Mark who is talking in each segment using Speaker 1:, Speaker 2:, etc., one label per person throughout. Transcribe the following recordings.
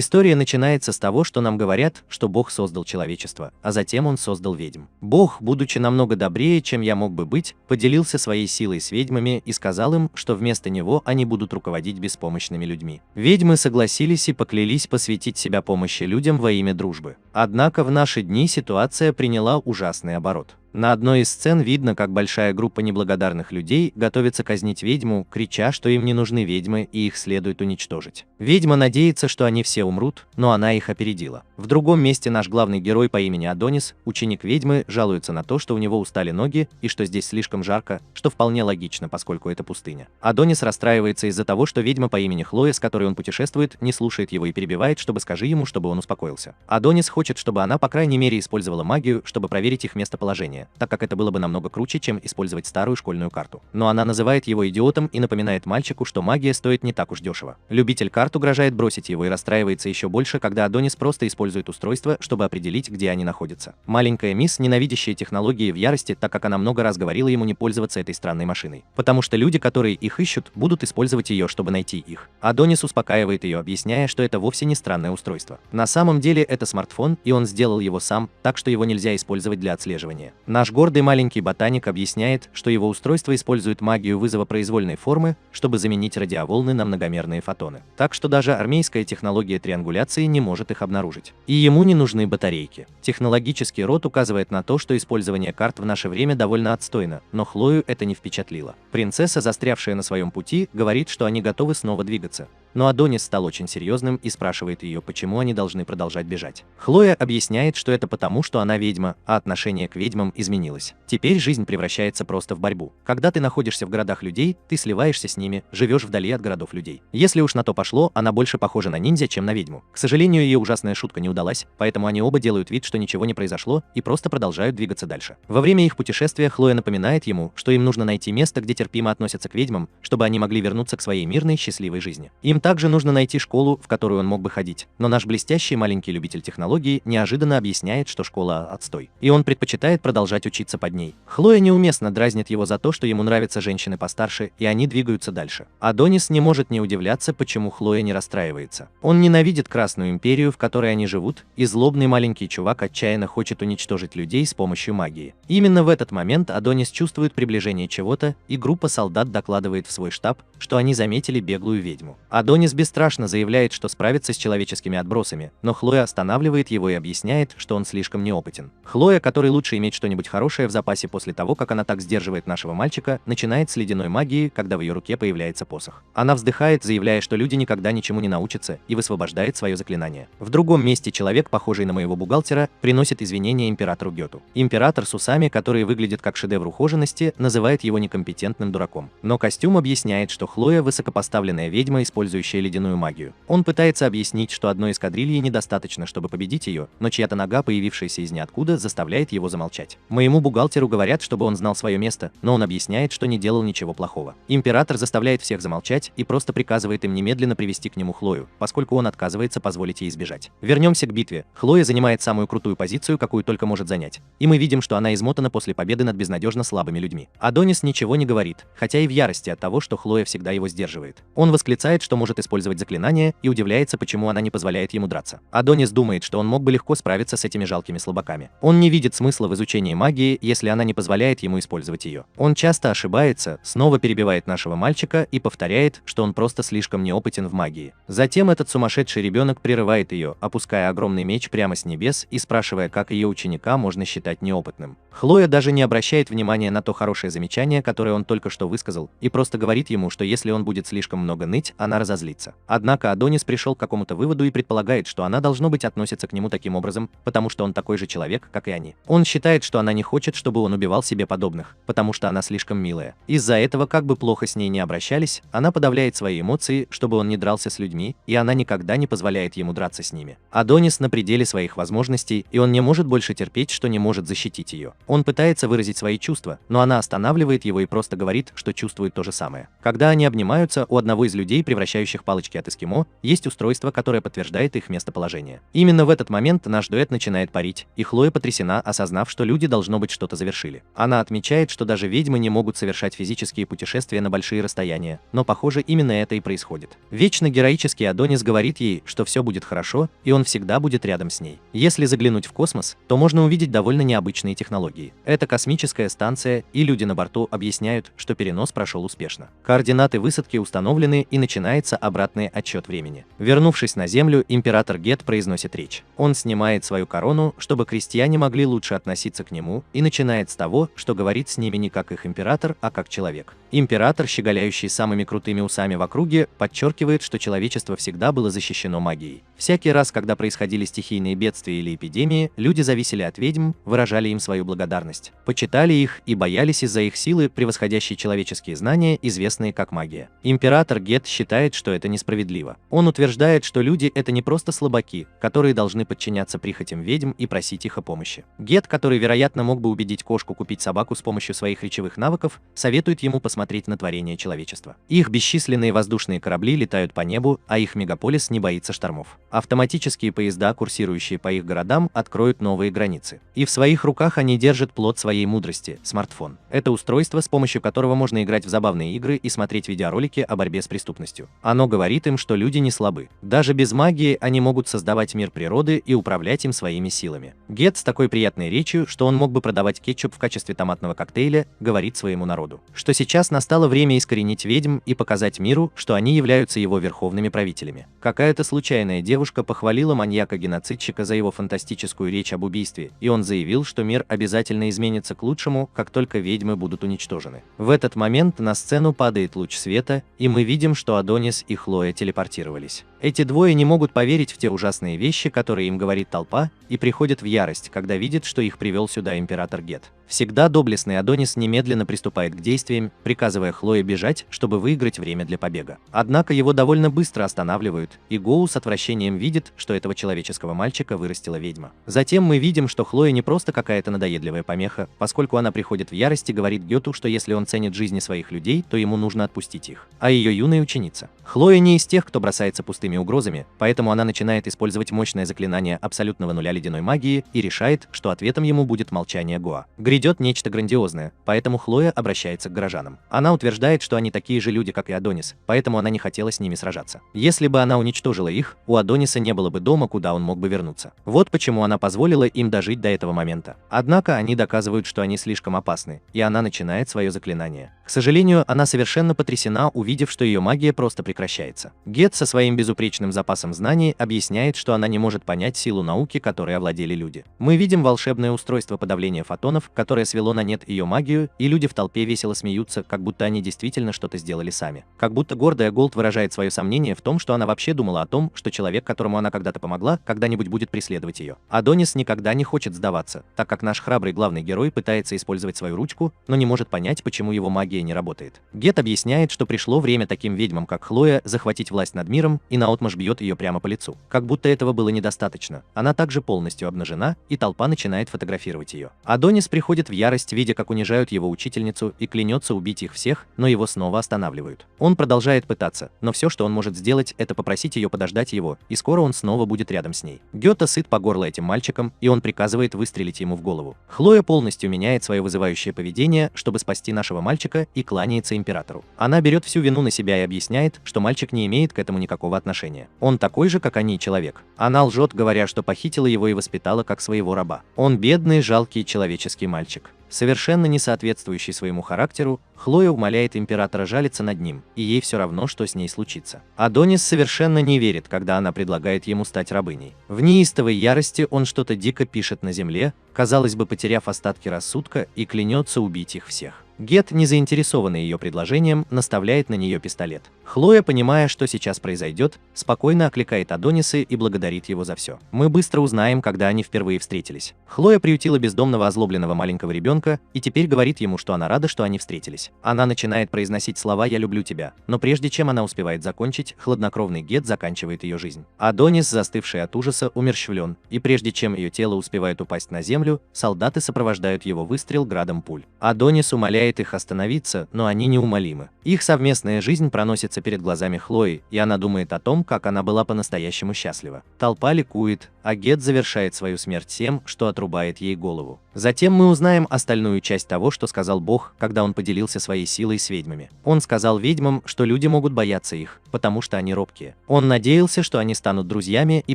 Speaker 1: История начинается с того, что нам говорят, что Бог создал человечество, а затем Он создал ведьм. Бог, будучи намного добрее, чем я мог бы быть, поделился своей силой с ведьмами и сказал им, что вместо него они будут руководить беспомощными людьми. Ведьмы согласились и поклялись посвятить себя помощи людям во имя дружбы. Однако в наши дни ситуация приняла ужасный оборот. На одной из сцен видно, как большая группа неблагодарных людей готовится казнить ведьму, крича, что им не нужны ведьмы и их следует уничтожить. Ведьма надеется, что они все умрут, но она их опередила. В другом месте наш главный герой по имени Адонис, ученик ведьмы, жалуется на то, что у него устали ноги и что здесь слишком жарко, что вполне логично, поскольку это пустыня. Адонис расстраивается из-за того, что ведьма по имени Хлоя, с которой он путешествует, не слушает его и перебивает, чтобы скажи ему, чтобы он успокоился. Адонис хочет, чтобы она, по крайней мере, использовала магию, чтобы проверить их местоположение, так как это было бы намного круче, чем использовать старую школьную карту. Но она называет его идиотом и напоминает мальчику, что магия стоит не так уж дешево. Любитель карт угрожает бросить его и расстраивается еще больше, когда Адонис просто использует устройство, чтобы определить, где они находятся. Маленькая мисс, ненавидящая технологии, в ярости, так как она много раз говорила ему не пользоваться этой странной машиной. Потому что люди, которые их ищут, будут использовать ее, чтобы найти их. Адонис успокаивает ее, объясняя, что это вовсе не странное устройство. На самом деле это смартфон, и он сделал его сам, так что его нельзя использовать для отслеживания. Наш гордый маленький ботаник объясняет, что его устройство использует магию вызова произвольной формы, чтобы заменить радиоволны на многомерные фотоны. Так что даже армейская технология триангуляции не может их обнаружить. И ему не нужны батарейки. Технологический род указывает на то, что использование карт в наше время довольно отстойно, но Хлою это не впечатлило. Принцесса, застрявшая на своем пути, говорит, что они готовы снова двигаться. Но Адонис стал очень серьезным и спрашивает ее, почему они должны продолжать бежать. Хлоя объясняет, что это потому, что она ведьма, а отношение к ведьмам изменилось. Теперь жизнь превращается просто в борьбу. Когда ты находишься в городах людей, ты сливаешься с ними, живешь вдали от городов людей. Если уж на то пошло, она больше похожа на ниндзя, чем на ведьму. К сожалению, ее ужасная шутка не удалась, поэтому они оба делают вид, что ничего не произошло, и просто продолжают двигаться дальше. Во время их путешествия Хлоя напоминает ему, что им нужно найти место, где терпимо относятся к ведьмам, чтобы они могли вернуться к своей мирной, счастливой жизни. Им также нужно найти школу, в которую он мог бы ходить. Но наш блестящий маленький любитель технологий неожиданно объясняет, что школа – отстой. И он предпочитает продолжать учиться под ней. Хлоя неуместно дразнит его за то, что ему нравятся женщины постарше, и они двигаются дальше. Адонис не может не удивляться, почему Хлоя не расстраивается. Он ненавидит Красную Империю, в которой они живут, и злобный маленький чувак отчаянно хочет уничтожить людей с помощью магии. Именно в этот момент Адонис чувствует приближение чего-то, и группа солдат докладывает в свой штаб, что они заметили беглую ведьму. Адонис бесстрашно заявляет, что справится с человеческими отбросами, но Хлоя останавливает его и объясняет, что он слишком неопытен. Хлоя, которой лучше иметь что-нибудь хорошее в запасе после того, как она так сдерживает нашего мальчика, начинает с ледяной магии, когда в ее руке появляется посох. Она вздыхает, заявляя, что люди никогда ничему не научатся, и высвобождает свое заклинание. В другом месте человек, похожий на моего бухгалтера, приносит извинения императору Гету. Император с усами, которые выглядят как шедевр ухоженности, называет его некомпетентным дураком. Но костюм объясняет, что Хлоя – высокопоставленная ведьма, использующая ледяную магию. Он пытается объяснить, что одной эскадрильи недостаточно, чтобы победить ее, но чья-то нога, появившаяся из ниоткуда, заставляет его замолчать. Моему бухгалтеру говорят, чтобы он знал свое место, но он объясняет, что не делал ничего плохого. Император заставляет всех замолчать и просто приказывает им немедленно привести к нему Хлою, поскольку он отказывается позволить ей сбежать. Вернемся к битве. Хлоя занимает самую крутую позицию, какую только может занять. И мы видим, что она измотана после победы над безнадежно слабыми людьми. Адонис ничего не говорит, хотя и в ярости от того, что Хлоя всегда его сдерживает. Он восклицает, что может использовать заклинания, и удивляется, почему она не позволяет ему драться. Адонис думает, что он мог бы легко справиться с этими жалкими слабаками. Он не видит смысла в изучении магии, если она не позволяет ему использовать ее. Он часто ошибается, снова перебивает нашего мальчика и повторяет, что он просто слишком неопытен в магии. Затем этот сумасшедший ребенок прерывает ее, опуская огромный меч прямо с небес и спрашивая, как ее ученика можно считать неопытным. Хлоя даже не обращает внимания на то хорошее замечание, которое он только что высказал, и просто говорит ему, что если он будет слишком много ныть, она разозлится. Однако Адонис пришел к какому-то выводу и предполагает, что она, должно быть, относится к нему таким образом, потому что он такой же человек, как и они. Он считает, что она не хочет, чтобы он убивал себе подобных, потому что она слишком милая. Из-за этого, как бы плохо с ней не обращались, она подавляет свои эмоции, чтобы он не дрался с людьми, и она никогда не позволяет ему драться с ними. Адонис на пределе своих возможностей, и он не может больше терпеть, что не может защитить ее. Он пытается выразить свои чувства, но она останавливает его и просто говорит, что чувствует то же самое. Когда они обнимаются, у одного из людей, превращающихся напоминающих палочки от эскимо, есть устройство, которое подтверждает их местоположение. Именно в этот момент наш дуэт начинает парить, и Хлоя потрясена, осознав, что люди, должно быть, что-то завершили. Она отмечает, что даже ведьмы не могут совершать физические путешествия на большие расстояния, но, похоже, именно это и происходит. Вечно героический Адонис говорит ей, что все будет хорошо, и он всегда будет рядом с ней. Если заглянуть в космос, то можно увидеть довольно необычные технологии. Это космическая станция, и люди на борту объясняют, что перенос прошел успешно. Координаты высадки установлены, и начинается обратный отсчет времени. Вернувшись на Землю, император Гет произносит речь. Он снимает свою корону, чтобы крестьяне могли лучше относиться к нему, и начинает с того, что говорит с ними не как их император, а как человек. Император, щеголяющий самыми крутыми усами в округе, подчеркивает, что человечество всегда было защищено магией. Всякий раз, когда происходили стихийные бедствия или эпидемии, люди зависели от ведьм, выражали им свою благодарность, почитали их и боялись из-за их силы, превосходящей человеческие знания, известные как магия. Император Гет считает, что это несправедливо. Он утверждает, что люди — это не просто слабаки, которые должны подчиняться прихотям ведьм и просить их о помощи. Гет, который, вероятно, мог бы убедить кошку купить собаку с помощью своих речевых навыков, советует ему посмотреть на творение человечества. Их бесчисленные воздушные корабли летают по небу, а их мегаполис не боится штормов. Автоматические поезда, курсирующие по их городам, откроют новые границы. И в своих руках они держат плод своей мудрости – смартфон. Это устройство, с помощью которого можно играть в забавные игры и смотреть видеоролики о борьбе с преступностью. Оно говорит им, что люди не слабы. Даже без магии они могут создавать мир природы и управлять им своими силами. Гет с такой приятной речью, что он мог бы продавать кетчуп в качестве томатного коктейля, говорит своему народу, что сейчас настало время искоренить ведьм и показать миру, что они являются его верховными правителями. Какая-то случайная девушка похвалила маньяка-геноцидщика за его фантастическую речь об убийстве, и он заявил, что мир обязательно изменится к лучшему, как только ведьмы будут уничтожены. В этот момент на сцену падает луч света, и мы видим, что Адонис и Хлоя телепортировались. Эти двое не могут поверить в те ужасные вещи, которые им говорит толпа, и приходят в ярость, когда видят, что их привел сюда император Гет. Всегда доблестный Адонис немедленно приступает к действиям, приказывая Хлое бежать, чтобы выиграть время для побега. Однако его довольно быстро останавливают, и Гоу с отвращением видит, что этого человеческого мальчика вырастила ведьма. Затем мы видим, что Хлоя не просто какая-то надоедливая помеха, поскольку она приходит в ярость и говорит Гету, что если он ценит жизни своих людей, то ему нужно отпустить их. А ее юная ученица. Хлоя не из тех, кто бросается пустыми угрозами, поэтому она начинает использовать мощное заклинание абсолютного нуля ледяной магии и решает, что ответом ему будет молчание Гоа. Грядет нечто грандиозное, поэтому Хлоя обращается к горожанам. Она утверждает, что они такие же люди, как и Адонис, поэтому она не хотела с ними сражаться. Если бы она уничтожила их, у Адониса не было бы дома, куда он мог бы вернуться. Вот почему она позволила им дожить до этого момента. Однако они доказывают, что они слишком опасны, и она начинает свое заклинание. К сожалению, она совершенно потрясена, увидев, что ее магия просто прекращается. Гет со своим безупречным запасом знаний объясняет, что она не может понять силу науки, которой овладели люди. Мы видим волшебное устройство подавления фотонов, которое свело на нет ее магию, и люди в толпе весело смеются, как будто они действительно что-то сделали сами. Как будто гордая Голд выражает свое сомнение в том, что она вообще думала о том, что человек, которому она когда-то помогла, когда-нибудь будет преследовать ее. Адонис никогда не хочет сдаваться, так как наш храбрый главный герой пытается использовать свою ручку, но не может понять, почему его магия не работает. Гет объясняет, что пришло время таким ведьмам, как Хлоя, захватить власть над миром, и наотмашь бьет ее прямо по лицу. Как будто этого было недостаточно. Она также полностью обнажена, и толпа начинает фотографировать ее. Адонис приходит в ярость, видя, как унижают его учительницу, и клянется убить их всех, но его снова останавливают. Он продолжает пытаться, но все, что он может сделать, это попросить ее подождать его, и скоро он снова будет рядом с ней. Гёте сыт по горло этим мальчиком, и он приказывает выстрелить ему в голову. Хлоя полностью меняет свое вызывающее поведение, чтобы спасти нашего мальчика, и кланяется императору. Она берет всю вину на себя и объясняет, что мальчик не имеет к этому никакого отношения. Он такой же, как они, человек. Она лжет, говоря, что похитила его и воспитала как своего раба. Он бедный, жалкий человеческий мальчик. Совершенно не соответствующий своему характеру, Хлоя умоляет императора жалиться над ним, и ей все равно, что с ней случится. Адонис совершенно не верит, когда она предлагает ему стать рабыней. В неистовой ярости он что-то дико пишет на земле, казалось бы, потеряв остатки рассудка, и клянется убить их всех. Гет, не заинтересованный ее предложением, наставляет на нее пистолет. Хлоя, понимая, что сейчас произойдет, спокойно окликает Адониса и благодарит его за все. Мы быстро узнаем, когда они впервые встретились. Хлоя приютила бездомного озлобленного маленького ребенка и теперь говорит ему, что она рада, что они встретились. Она начинает произносить слова «я люблю тебя», но прежде чем она успевает закончить, хладнокровный Гет заканчивает ее жизнь. Адонис, застывший от ужаса, умерщвлен, и прежде чем ее тело успевает упасть на землю, солдаты сопровождают его выстрел градом пуль. Адонис умоляет заставляет их остановиться, но они неумолимы. Их совместная жизнь проносится перед глазами Хлои, и она думает о том, как она была по-настоящему счастлива. Толпа ликует, а Гет завершает свою смерть тем, что отрубает ей голову. Затем мы узнаем остальную часть того, что сказал Бог, когда он поделился своей силой с ведьмами. Он сказал ведьмам, что люди могут бояться их, потому что они робкие. Он надеялся, что они станут друзьями и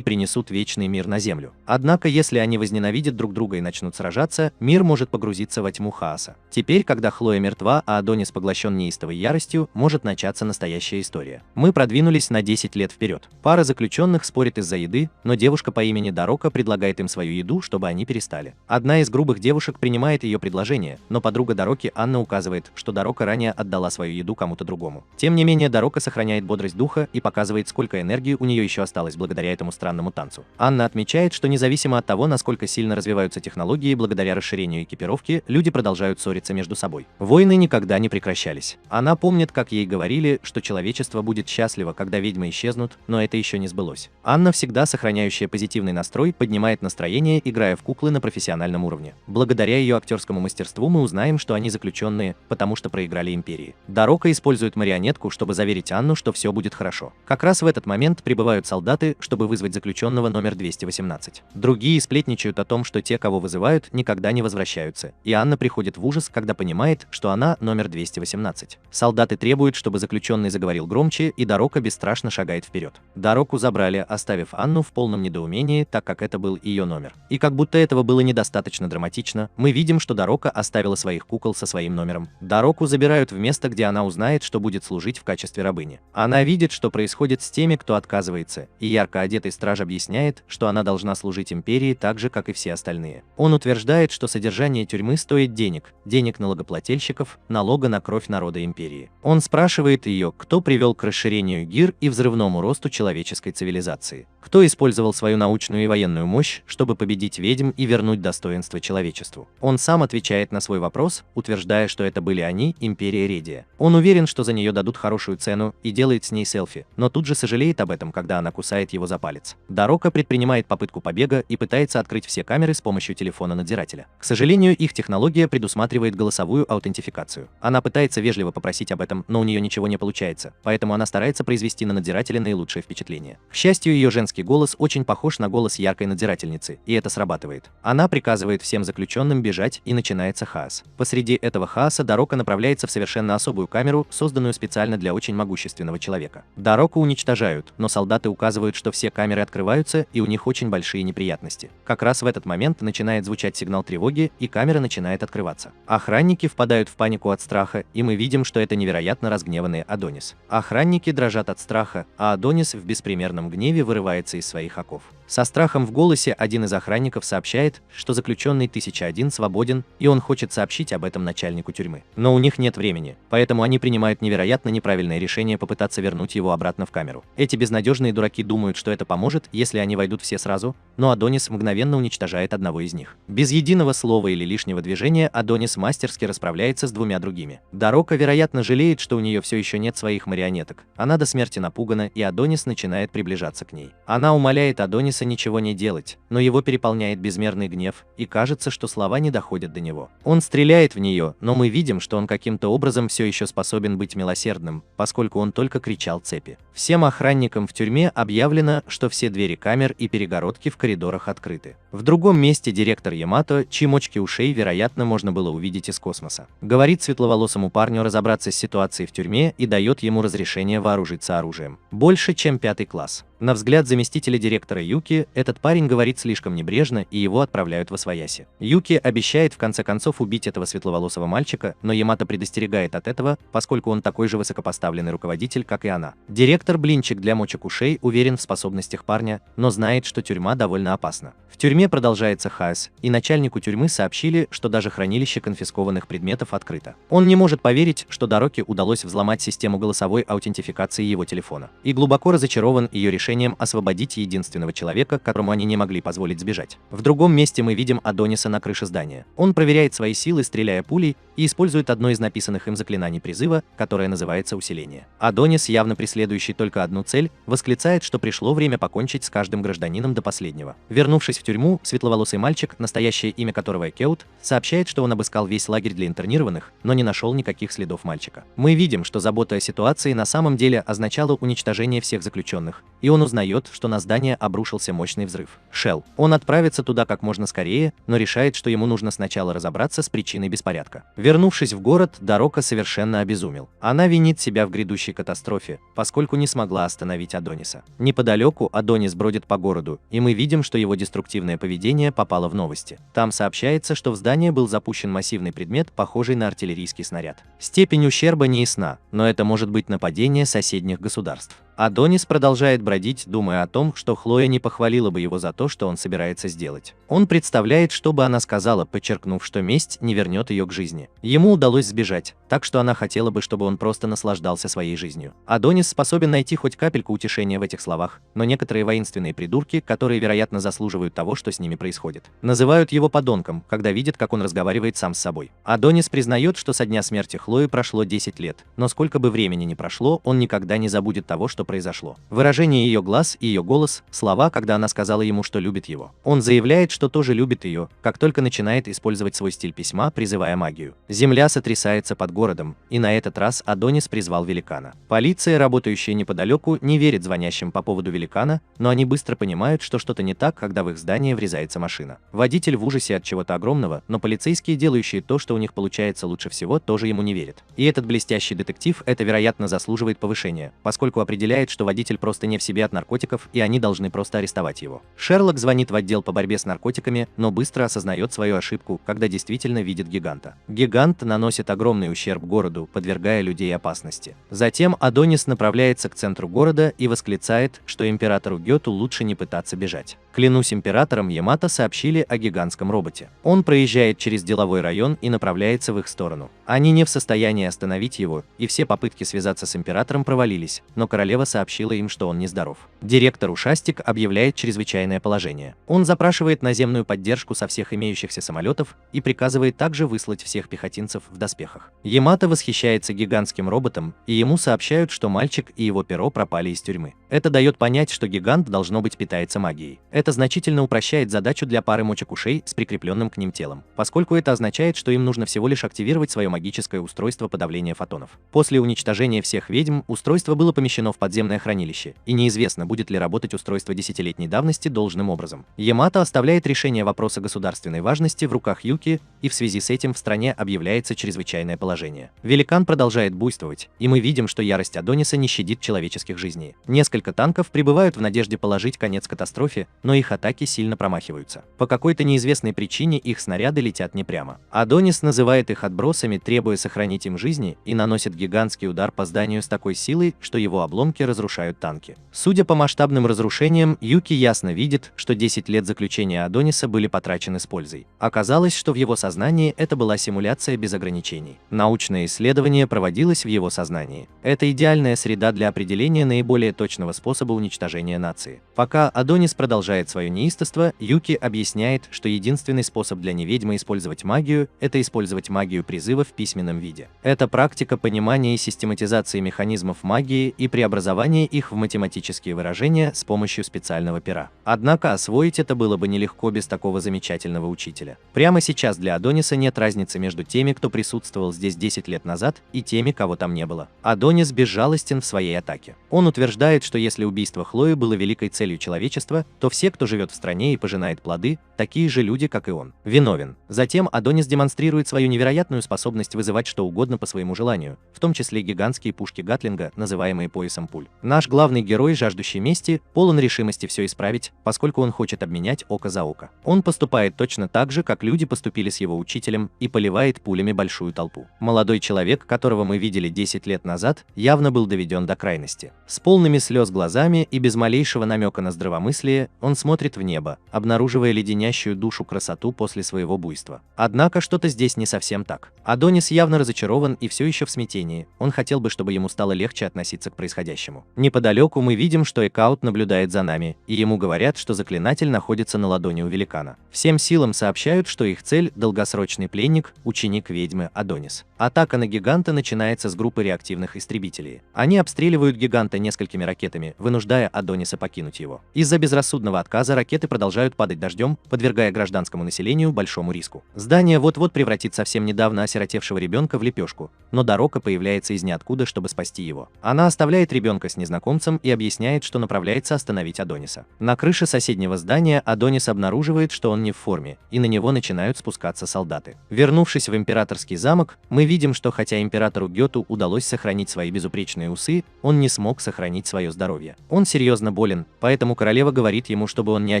Speaker 1: принесут вечный мир на землю. Однако, если они возненавидят друг друга и начнут сражаться, мир может погрузиться во тьму хаоса. Теперь, когда Хлоя мертва, а Адонис поглощен неистовой яростью, может начаться настоящая история. Мы продвинулись на 10 лет вперед. Пара заключенных спорит из-за еды, но девушка по имени Дорока предлагает им свою еду, чтобы они перестали. Одна из грубых девушек принимает ее предложение, но подруга Дороки Анна указывает, что Дорока ранее отдала свою еду кому-то другому. Тем не менее, Дорока сохраняет бодрость духа и показывает, сколько энергии у нее еще осталось благодаря этому странному танцу. Анна отмечает, что независимо от того, насколько сильно развиваются технологии, благодаря расширению экипировки, люди продолжают ссориться между собой. Войны никогда не прекращались. Она помнит, как ей говорили, что человечество будет счастливо, когда ведьмы исчезнут, но это еще не сбылось. Анна, всегда сохраняющая позитивный настрой, поднимает настроение, играя в куклы на профессиональном уровне. Благодаря ее актерскому мастерству мы узнаем, что они заключенные, потому что проиграли империи. Дорока использует марионетку, чтобы заверить Анну, что все будет хорошо. Как раз в этот момент прибывают солдаты, чтобы вызвать заключенного номер 218. Другие сплетничают о том, что те, кого вызывают, никогда не возвращаются, и Анна приходит в ужас, когда понимает, что она номер 218. Солдаты требуют, чтобы заключенный заговорил громче, и Дорока бесстрашно шагает вперед. Дороку забрали, оставив Анну в полном недоумении, так как это был ее номер. И как будто этого было недостаточно драматично, мы видим, что Дорока оставила своих кукол со своим номером. Дороку забирают в место, где она узнает, что будет служить в качестве рабыни. Она видит, что происходит с теми, кто отказывается, и ярко одетый страж объясняет, что она должна служить империи так же, как и все остальные. Он утверждает, что содержание тюрьмы стоит денег налогоплательщиков, налога на кровь народа империи. Он спрашивает ее, кто привел к расширению ГИР и взрывному росту человеческой цивилизации. Кто использовал свою научную и военную мощь, чтобы победить ведьм и вернуть достоинство человечеству? Он сам отвечает на свой вопрос, утверждая, что это были они, империя Редия. Он уверен, что за нее дадут хорошую цену, и делает с ней селфи, но тут же сожалеет об этом, когда она кусает его за палец. Дорока предпринимает попытку побега и пытается открыть все камеры с помощью телефона надзирателя. К сожалению, их технология предусматривает голосовую аутентификацию. Она пытается вежливо попросить об этом, но у нее ничего не получается, поэтому она старается произвести на надзирателя наилучшее впечатление. К счастью, ее женский голос очень похож на голос яркой надзирательницы, и это срабатывает. Она приказывает всем заключенным бежать, и начинается хаос. Посреди этого хаоса Дорока направляется в совершенно особую камеру, созданную специально для очень могущественного человека. Дороку уничтожают, но солдаты указывают, что все камеры открываются, и у них очень большие неприятности. Как раз в этот момент начинает звучать сигнал тревоги, и камера начинает открываться. Охранники впадают в панику от страха, и мы видим, что это невероятно разгневанный Адонис. Охранники дрожат от страха, а Адонис в беспримерном гневе вырывается из своих оков. Со страхом в голосе один из охранников сообщает, что заключенный 1001 свободен, и он хочет сообщить об этом начальнику тюрьмы. Но у них нет времени, поэтому они принимают невероятно неправильное решение попытаться вернуть его обратно в камеру. Эти безнадежные дураки думают, что это поможет, если они войдут все сразу, но Адонис мгновенно уничтожает одного из них. Без единого слова или лишнего движения Адонис мастерски расправляется с двумя другими. Дорока, вероятно, жалеет, что у нее все еще нет своих марионеток. Она до смерти напугана, и Адонис начинает приближаться к ней. Она умоляет Адониса ничего не делать, но его переполняет безмерный гнев, и кажется, что слова не доходят до него. Он стреляет в нее, но мы видим, что он каким-то образом все еще способен быть милосердным, поскольку он только кричал цепи. Всем охранникам в тюрьме объявлено, что все двери камер и перегородки в коридорах открыты. В другом месте директор Ямато, чьи мочки ушей, вероятно, можно было увидеть из космоса, говорит светловолосому парню разобраться с ситуацией в тюрьме и дает ему разрешение вооружиться оружием. Больше, чем 5-й класс. На взгляд заместителя директора Юки, этот парень говорит слишком небрежно, и его отправляют восвояси. Юки обещает в конце концов убить этого светловолосого мальчика, но Ямато предостерегает от этого, поскольку он такой же высокопоставленный руководитель, как и она. Директор Блинчик для мочек ушей уверен в способностях парня, но знает, что тюрьма довольно опасна. В тюрьме продолжается хаос, и начальнику тюрьмы сообщили, что даже хранилище конфискованных предметов открыто. Он не может поверить, что Дороке удалось взломать систему голосовой аутентификации его телефона, и глубоко разочарован ее решением освободить единственного человека, которому они не могли позволить сбежать. В другом месте мы видим Адониса на крыше здания. Он проверяет свои силы, стреляя пулей, и использует одно из написанных им заклинаний призыва, которое называется усиление. Адонис, явно преследующий только одну цель, восклицает, что пришло время покончить с каждым гражданином до последнего. Вернувшись в тюрьму, светловолосый мальчик, настоящее имя которого Экеут, сообщает, что он обыскал весь лагерь для интернированных, но не нашел никаких следов мальчика. Мы видим, что забота о ситуации на самом деле означала уничтожение всех заключенных, и он узнает, что на здание обрушился мощный взрыв. Шелл. Он отправится туда как можно скорее, но решает, что ему нужно сначала разобраться с причиной беспорядка. Вернувшись в город, Дорока совершенно обезумел. Она винит себя в грядущей катастрофе, поскольку не смогла остановить Адониса. Неподалеку Адонис бродит по городу, и мы видим, что его деструктивное поведение попало в новости. Там сообщается, что в здание был запущен массивный предмет, похожий на артиллерийский снаряд. Степень ущерба не ясна, но это может быть нападение соседних государств. Адонис продолжает бродить, думая о том, что Хлоя не похвалила бы его за то, что он собирается сделать. Он представляет, что бы она сказала, подчеркнув, что месть не вернет ее к жизни. Ему удалось сбежать, так что она хотела бы, чтобы он просто наслаждался своей жизнью. Адонис способен найти хоть капельку утешения в этих словах, но некоторые воинственные придурки, которые, вероятно, заслуживают того, что с ними происходит, называют его подонком, когда видят, как он разговаривает сам с собой. Адонис признает, что со дня смерти Хлои прошло 10 лет, но сколько бы времени ни прошло, он никогда не забудет того, что произошло. Выражение ее глаз и ее голос, слова, когда она сказала ему, что любит его. Он заявляет, что тоже любит ее, как только начинает использовать свой стиль письма, призывая магию. Земля сотрясается под городом, и на этот раз Адонис призвал великана. Полиция, работающая неподалеку, не верит звонящим по поводу великана, но они быстро понимают, что что-то не так, когда в их здание врезается машина. Водитель в ужасе от чего-то огромного, но полицейские, делающие то, что у них получается лучше всего, тоже ему не верят. И этот блестящий детектив, это, вероятно, заслуживает повышения, поскольку определяет, что водитель просто не в себе от наркотиков, и они должны просто арестовать его. Шерлок звонит в отдел по борьбе с наркотиками, но быстро осознает свою ошибку, когда действительно видит гиганта. Гигант наносит огромный ущерб городу, подвергая людей опасности. Затем Адонис направляется к центру города и восклицает, что императору Гету лучше не пытаться бежать. Клянусь императором, Ямато сообщили о гигантском роботе. Он проезжает через деловой район и направляется в их сторону. Они не в состоянии остановить его, и все попытки связаться с императором провалились, но королева сообщила им, что он нездоров. Директор Ушастик объявляет чрезвычайное положение. Он запрашивает наземную поддержку со всех имеющихся самолетов и приказывает также выслать всех пехотинцев в доспехах. Ямато восхищается гигантским роботом, и ему сообщают, что мальчик и его перо пропали из тюрьмы. Это дает понять, что гигант, должно быть, питается магией. Это значительно упрощает задачу для пары мочек-ушей с прикрепленным к ним телом, поскольку это означает, что им нужно всего лишь активировать свое магическое устройство подавления фотонов. После уничтожения всех ведьм устройство было помещено в подземное хранилище, и неизвестно, будет ли работать устройство десятилетней давности должным образом. Ямато оставляет решение вопроса государственной важности в руках Юки, и в связи с этим в стране объявляется чрезвычайное положение. Великан продолжает буйствовать, и мы видим, что ярость Адониса не щадит человеческих жизней. Несколько танков прибывают в надежде положить конец катастрофе, но их атаки сильно промахиваются. По какой-то неизвестной причине их снаряды летят не прямо. Адонис называет их отбросами, требуя сохранить им жизни, и наносит гигантский удар по зданию с такой силой, что его обломки разрушают танки. Судя по масштабным разрушениям, Юки ясно видит, что 10 лет заключения Адониса были потрачены с пользой. Оказалось, что в его сознании это была симуляция без ограничений. Научное исследование проводилось в его сознании. Это идеальная среда для определения наиболее точного способа уничтожения нации. Пока Адонис продолжает свое неистовство, Юки объясняет, что единственный способ для неведьмы использовать магию – это использовать магию призыва в письменном виде. Это практика понимания и систематизации механизмов магии и преобразования их в математические выражения с помощью специального пера. Однако освоить это было бы нелегко без такого замечательного учителя. Прямо сейчас для Адониса нет разницы между теми, кто присутствовал здесь 10 лет назад, и теми, кого там не было. Адонис безжалостен в своей атаке. Он утверждает, что если убийство Хлои было великой целью человечества, то все, кто живет в стране и пожинает плоды, такие же люди, как и он, виновен. Затем Адонис демонстрирует свою невероятную способность вызывать что угодно по своему желанию, в том числе гигантские пушки Гатлинга, называемые поясом пуль. Наш главный герой, жаждущий мести, полон решимости все исправить, поскольку он хочет обменять око за око. Он поступает точно так же, как люди поступили с его учителем, и поливает пулями большую толпу. Молодой человек, которого мы видели 10 лет назад, явно был доведен до крайности. С полными слез глазами и без малейшего намека на здравомыслие, он смотрит в небо, обнаруживая леденящую душу красоту после своего буйства. Однако что-то здесь не совсем так. Адонис явно разочарован и все еще в смятении. Он хотел бы, чтобы ему стало легче относиться к происходящему. по-настоящему. Неподалеку мы видим, что Экаут наблюдает за нами, и ему говорят, что заклинатель находится на ладони у великана. Всем силам сообщают, что их цель – долгосрочный пленник, ученик ведьмы Адонис. Атака на гиганта начинается с группы реактивных истребителей. Они обстреливают гиганта несколькими ракетами, вынуждая Адониса покинуть его. Из-за безрассудного отказа ракеты продолжают падать дождем, подвергая гражданскому населению большому риску. Здание вот-вот превратит совсем недавно осиротевшего ребенка в лепешку, но Дорока появляется из ниоткуда, чтобы спасти его. Она оставляет ребенка с незнакомцем и объясняет, что направляется остановить Адониса. На крыше соседнего здания Адонис обнаруживает, что он не в форме, и на него начинают спускаться солдаты. Вернувшись в императорский замок, мы видим, что хотя императору Гету удалось сохранить свои безупречные усы, он не смог сохранить свое здоровье. Он серьезно болен, поэтому королева говорит ему, чтобы он ни о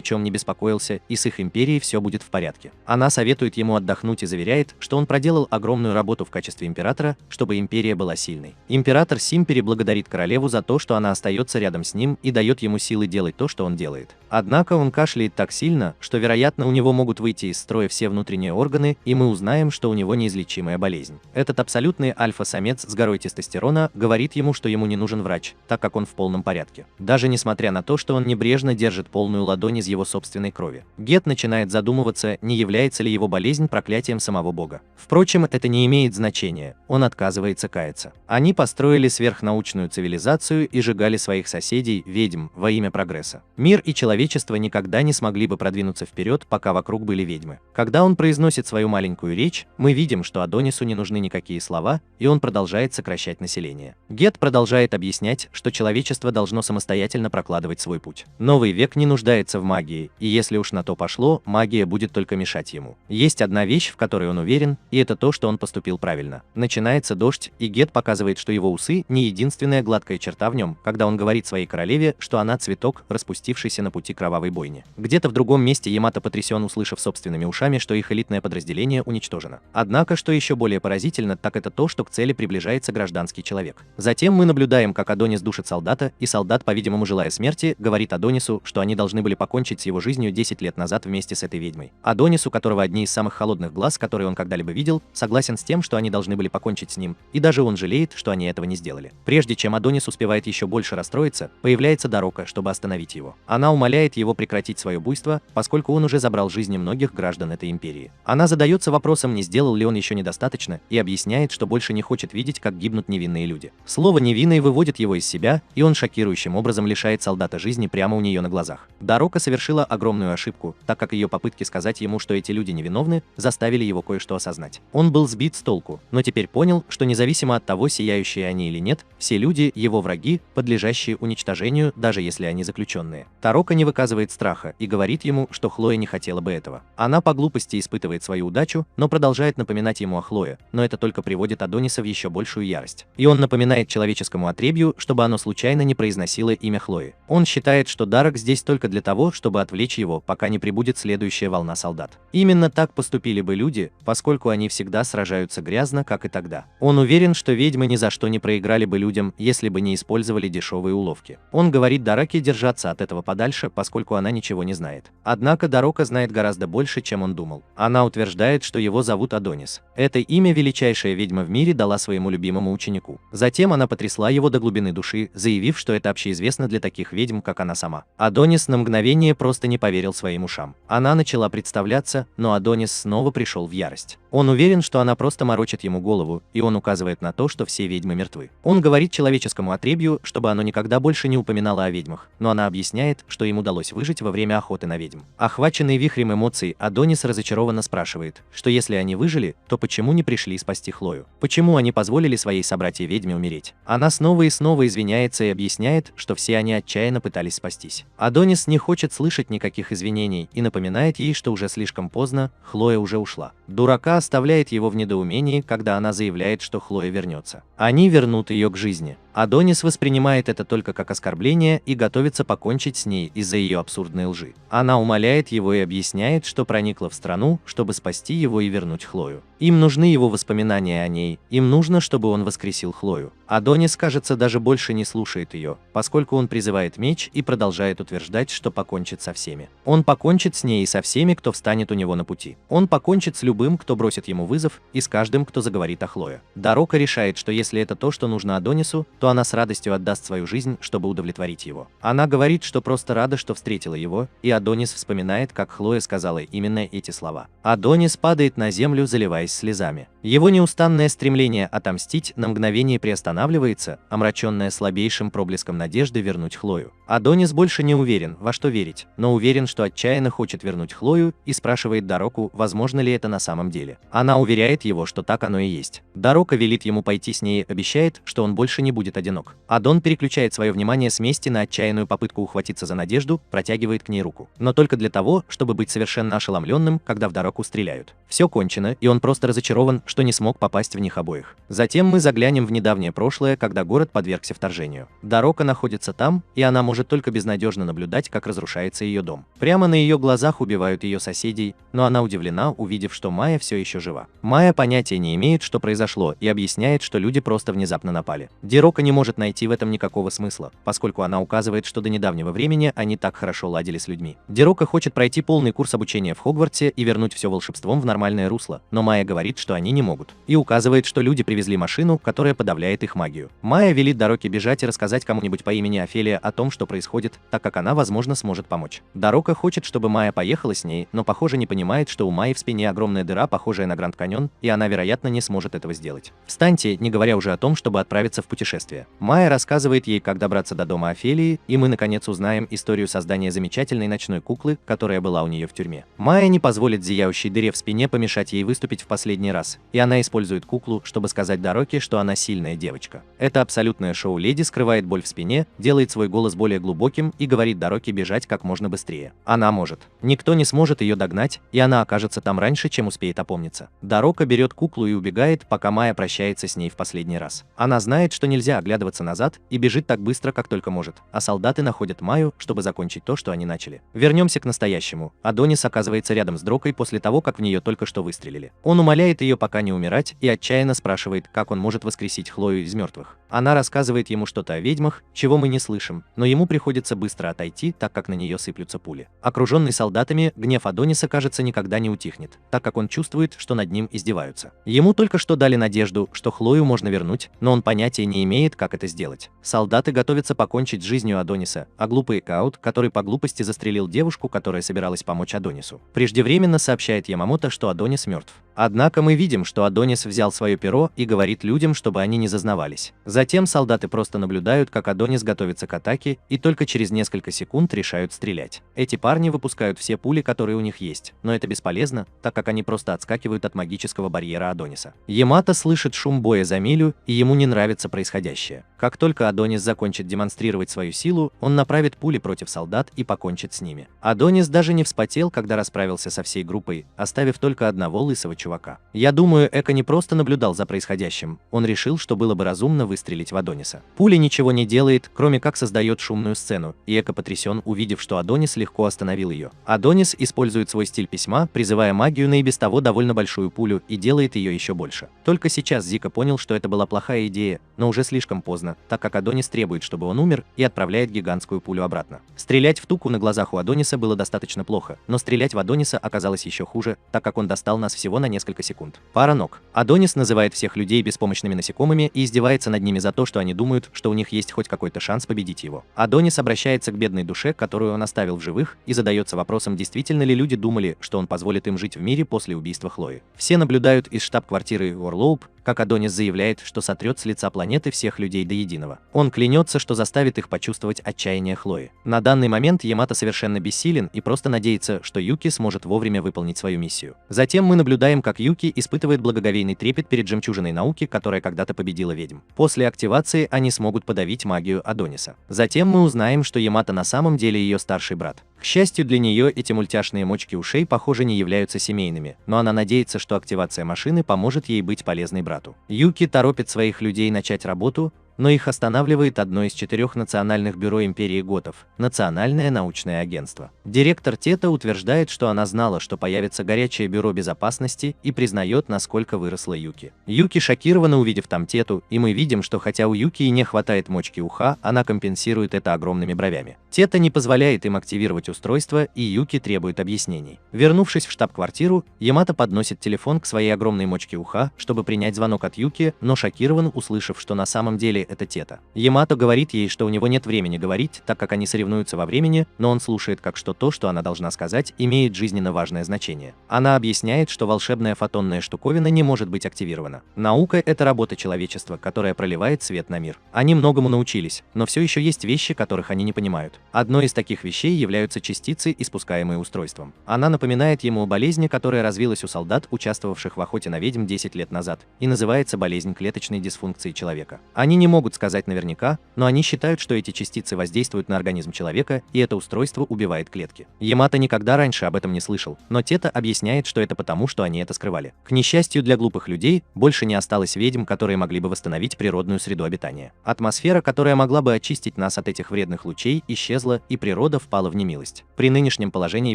Speaker 1: чем не беспокоился, и с их империей все будет в порядке. Она советует ему отдохнуть и заверяет, что он проделал огромную работу в качестве императора, чтобы империя была сильной. Император Симпери благодарит королеву за то, что она остается рядом с ним и дает ему силы делать то, что он делает. Однако он кашляет так сильно, что, вероятно, у него могут выйти из строя все внутренние органы, и мы узнаем, что у него неизлечимая болезнь. Этот абсолютный альфа-самец с горой тестостерона говорит ему, что ему не нужен врач, так как он в полном порядке. Даже несмотря на то, что он небрежно держит полную ладонь из его собственной крови. Гет начинает задумываться, не является ли его болезнь проклятием самого бога. Впрочем, это не имеет значения, он отказывается каяться. Они построили сверхнаучную цивилизацию и сжигали своих соседей, ведьм, во имя прогресса. Мир и человечество никогда не смогли бы продвинуться вперед, пока вокруг были ведьмы. Когда он произносит свою маленькую речь, мы видим, что Адонису не нужны никакие слова, и он продолжает сокращать население. Гет продолжает объяснять, что человечество должно самостоятельно прокладывать свой путь. Новый век не нуждается в магии, и если уж на то пошло, магия будет только мешать ему. Есть одна вещь, в которой он уверен, и это то, что он поступил правильно. Начинается дождь, и Гет показывает, что его усы не единственная гладкая черта в нем, когда он говорит своей королеве, что она цветок, распустившийся на пути кровавой бойни. Где-то в другом месте Ямато потрясен, услышав собственными ушами, что их элитное подразделение уничтожено. Однако, что еще более поразительно, так это то, что к цели приближается гражданский человек. Затем мы наблюдаем, как Адонис душит солдата, и солдат, по-видимому желая смерти, говорит Адонису, что они должны были покончить с его жизнью 10 лет назад вместе с этой ведьмой. Адонис, у которого одни из самых холодных глаз, которые он когда-либо видел, согласен с тем, что они должны были покончить с ним, и даже он жалеет, что они этого не сделали. Прежде чем Адонис успевает еще больше расстроиться, появляется Дорока, чтобы остановить его. Она умоляет его прекратить свое буйство, поскольку он уже забрал жизни многих граждан этой империи. Она задается вопросом, не сделал ли он еще недостаточно, и объясняет, что больше не хочет видеть, как гибнут невинные люди. Слово «невинный» выводит его из себя, и он шокирующим образом лишает солдата жизни прямо у нее на глазах. Дорока совершила огромную ошибку, так как ее попытки сказать ему, что эти люди невиновны, заставили его кое-что осознать. Он был сбит с толку, но теперь понял, что независимо от того, сияющие они или нет, все люди – его враги, подлежащие уничтожению, даже если они заключенные. Тарока не выказывает страха и говорит ему, что Хлоя не хотела бы этого. Она по глупости испытывает свою удачу, но продолжает напоминать ему о Хлое, но это только приводит Адониса в еще большую ярость. И он напоминает человеческому отребью, чтобы оно случайно не произносило имя Хлои. Он считает, что Дарок здесь только для того, чтобы отвлечь его, пока не прибудет следующая волна солдат. Именно так поступили бы люди, поскольку они всегда сражаются грязно, как и тогда. Он уверен, что ведьмы ни за что не проиграли бы людям, если бы не использовали дешевые уловки. Он говорит Дороке держаться от этого подальше, поскольку она ничего не знает. Однако Дорока знает гораздо больше, чем он думал. Она утверждает, что его зовут Адонис. Это имя величайшая ведьма в мире дала своему любимому ученику. Затем она потрясла его до глубины души, заявив, что это общеизвестно для таких ведьм, как она сама. Адонис на мгновение просто не поверил своим ушам. Она начала представляться, но Адонис снова пришел в ярость. Он уверен, что она просто морочит ему голову, и он указывает на то, что все ведьмы мертвы. Он говорит человеческому отребью, чтобы оно никогда больше не упоминало о ведьмах, но она объясняет, что им удалось выжить во время охоты на ведьм. Охваченный вихрем эмоций, Адонис разочарованно спрашивает, что если они выжили, то почему не пришли спасти Хлою? Почему они позволили своей собратье-ведьме умереть? Она снова и снова извиняется и объясняет, что все они отчаянно пытались спастись. Адонис не хочет слышать никаких извинений и напоминает ей, что уже слишком поздно, Хлоя уже ушла. Дурака оставляет его в недоумении, когда она заявляет, что Хлоя вернется. Они вернут ее к жизни. Адонис воспринимает это только как оскорбление и готовится покончить с ней из-за ее абсурдной лжи. Она умоляет его и объясняет, что проникла в страну, чтобы спасти его и вернуть Хлою. Им нужны его воспоминания о ней, им нужно, чтобы он воскресил Хлою. Адонис, кажется, даже больше не слушает ее, поскольку он призывает меч и продолжает утверждать, что покончит со всеми. Он покончит с ней и со всеми, кто встанет у него на пути. Он покончит с любым, кто бросит ему вызов, и с каждым, кто заговорит о Хлое. Дорока решает, что если это то, что нужно Адонису, то она с радостью отдаст свою жизнь, чтобы удовлетворить его. Она говорит, что просто рада, что встретила его, и Адонис вспоминает, как Хлоя сказала именно эти слова. Адонис падает на землю, заливаясь слезами. Его неустанное стремление отомстить на мгновение приостанавливается, омраченное слабейшим проблеском надежды вернуть Хлою. Адонис больше не уверен, во что верить, но уверен, что отчаянно хочет вернуть Хлою, и спрашивает Дороку, возможно ли это на самом деле. Она уверяет его, что так оно и есть. Дорока велит ему пойти с ней и обещает, что он больше не будет одинок. Адон переключает свое внимание с мести на отчаянную попытку ухватиться за надежду, протягивает к ней руку. Но только для того, чтобы быть совершенно ошеломленным, когда в Дороку стреляют. Все кончено, и он просто разочарован, что не смог попасть в них обоих. Затем мы заглянем в недавнее прошлое, когда город подвергся вторжению. Дорока находится там, и она может только безнадежно наблюдать, как разрушается ее дом. Прямо на ее глазах убивают ее соседей, но она удивлена, увидев, что Майя все еще жива. Майя понятия не имеет, что произошло, и объясняет, что люди просто внезапно напали. Дорока не может найти в этом никакого смысла, поскольку она указывает, что до недавнего времени они так хорошо ладили с людьми. Дорока хочет пройти полный курс обучения в Хогвартсе и вернуть все волшебством в нормальное русло, но Майя говорит, что они не могут, и указывает, что люди привезли машину, которая подавляет их магию. Майя велит Дороке бежать и рассказать кому-нибудь по имени Офелия о том, что происходит, так как она, возможно, сможет помочь. Дорока хочет, чтобы Майя поехала с ней, но, похоже, не понимает, что у Майи в спине огромная дыра, похожая на Гранд Каньон, и она, вероятно, не сможет этого сделать. Встаньте, не говоря уже о том, чтобы отправиться в путешествие. Майя рассказывает ей, как добраться до дома Офелии, и мы, наконец, узнаем историю создания замечательной ночной куклы, которая была у нее в тюрьме. Майя не позволит зияющей дыре в спине помешать ей выступить в последний раз, и она использует куклу, чтобы сказать Дороке, что она сильная девочка. Это абсолютное шоу леди скрывает боль в спине, делает свой голос более глубоким и говорит Дороке бежать как можно быстрее. Она может. Никто не сможет ее догнать, и она окажется там раньше, чем успеет опомниться. Дорока берет куклу и убегает, пока Майя прощается с ней в последний раз. Она знает, что нельзя оглядываться назад, и бежит так быстро, как только может, а солдаты находят Майю, чтобы закончить то, что они начали. Вернемся к настоящему. Адонис оказывается рядом с Дрокой после того, как в нее только что выстрелили. Он умоляет ее пока не умирать и отчаянно спрашивает, как он может воскресить Хлою из мертвых. Она рассказывает ему что-то о ведьмах, чего мы не слышим, но ему приходится быстро отойти, так как на нее сыплются пули. Окруженный солдатами, гнев Адониса, кажется, никогда не утихнет, так как он чувствует, что над ним издеваются. Ему только что дали надежду, что Хлою можно вернуть, но он понятия не имеет, как это сделать. Солдаты готовятся покончить с жизнью Адониса, а глупый Каут, который по глупости застрелил девушку, которая собиралась помочь Адонису, преждевременно сообщает Ямамото, что Адонис мертв. Однако мы видим, что Адонис взял свое перо и говорит людям, чтобы они не зазнавались. Затем солдаты просто наблюдают, как Адонис готовится к атаке, и только через несколько секунд решают стрелять. Эти парни выпускают все пули, которые у них есть, но это бесполезно, так как они просто отскакивают от магического барьера Адониса. Ямато слышит шум боя за милю, и ему не нравится происходящее. Как только Адонис закончит демонстрировать свою силу, он направит пули против солдат и покончит с ними. Адонис даже не вспотел, когда расправился со всей группой, оставив только одного лысого чувака. Я думаю, Эко не просто наблюдал за происходящим, он решил, что было бы разумно выстрелить в Адониса. Пуля ничего не делает, кроме как создает шумную сцену, и Эко потрясен, увидев, что Адонис легко остановил ее. Адонис использует свой стиль письма, призывая магию на и без того довольно большую пулю, и делает ее еще больше. Только сейчас Зика понял, что это была плохая идея, но уже слишком поздно, так как Адонис требует, чтобы он умер, и отправляет гигантскую пулю обратно. Стрелять в туку на глазах у Адониса было достаточно плохо, но стрелять в Адониса оказалось еще хуже, так как он достал нас всего на несколько секунд. Пара ног. Адонис называет всех людей беспомощными насекомыми и издевается над ними за то, что они думают, что у них есть хоть какой-то шанс победить его. Адонис обращается к бедной душе, которую он оставил в живых, и задается вопросом, действительно ли люди думали, что он позволит им жить в мире после убийства Хлои. Все наблюдают из штаб-квартиры Орлоуп, как Адонис заявляет, что сотрет с лица планеты всех людей до единого. Он клянется, что заставит их почувствовать отчаяние Хлои. На данный момент Ямато совершенно бессилен и просто надеется, что Юки сможет вовремя выполнить свою миссию. Затем мы наблюдаем, как Юки испытывает благоговейный трепет перед жемчужиной науки, которая когда-то победила ведьм. После активации они смогут подавить магию Адониса. Затем мы узнаем, что Ямато на самом деле ее старший брат. К счастью для нее, эти мультяшные мочки ушей, похоже, не являются семейными, но она надеется, что активация машины поможет ей быть полезной брату. Юки торопит своих людей начать работу, но их останавливает одно из 4 национальных бюро империи готов – Национальное научное агентство. Директор Тета утверждает, что она знала, что появится горячее бюро безопасности, и признает, насколько выросла Юки. Юки шокирована, увидев там Тету, и мы видим, что хотя у Юки и не хватает мочки уха, она компенсирует это огромными бровями. Тета не позволяет им активировать устройство, и Юки требует объяснений. Вернувшись в штаб-квартиру, Ямато подносит телефон к своей огромной мочке уха, чтобы принять звонок от Юки, но шокирован, услышав, что на самом деле это Тета. Ямато говорит ей, что у него нет времени говорить, так как они соревнуются во времени, но он слушает, как что то, что она должна сказать, имеет жизненно важное значение. Она объясняет, что волшебная фотонная штуковина не может быть активирована. Наука – это работа человечества, которая проливает свет на мир. Они многому научились, но все еще есть вещи, которых они не понимают. Одной из таких вещей являются частицы, испускаемые устройством. Она напоминает ему о болезни, которая развилась у солдат, участвовавших в охоте на ведьм 10 лет назад, и называется болезнь клеточной дисфункции человека. Они не могут сказать наверняка, но они считают, что эти частицы воздействуют на организм человека, и это устройство убивает клетки. Ямато никогда раньше об этом не слышал, но Тета объясняет, что это потому, что они это скрывали. К несчастью для глупых людей, больше не осталось ведьм, которые могли бы восстановить природную среду обитания. Атмосфера, которая могла бы очистить нас от этих вредных лучей, исчезла, и природа впала в немилость. При нынешнем положении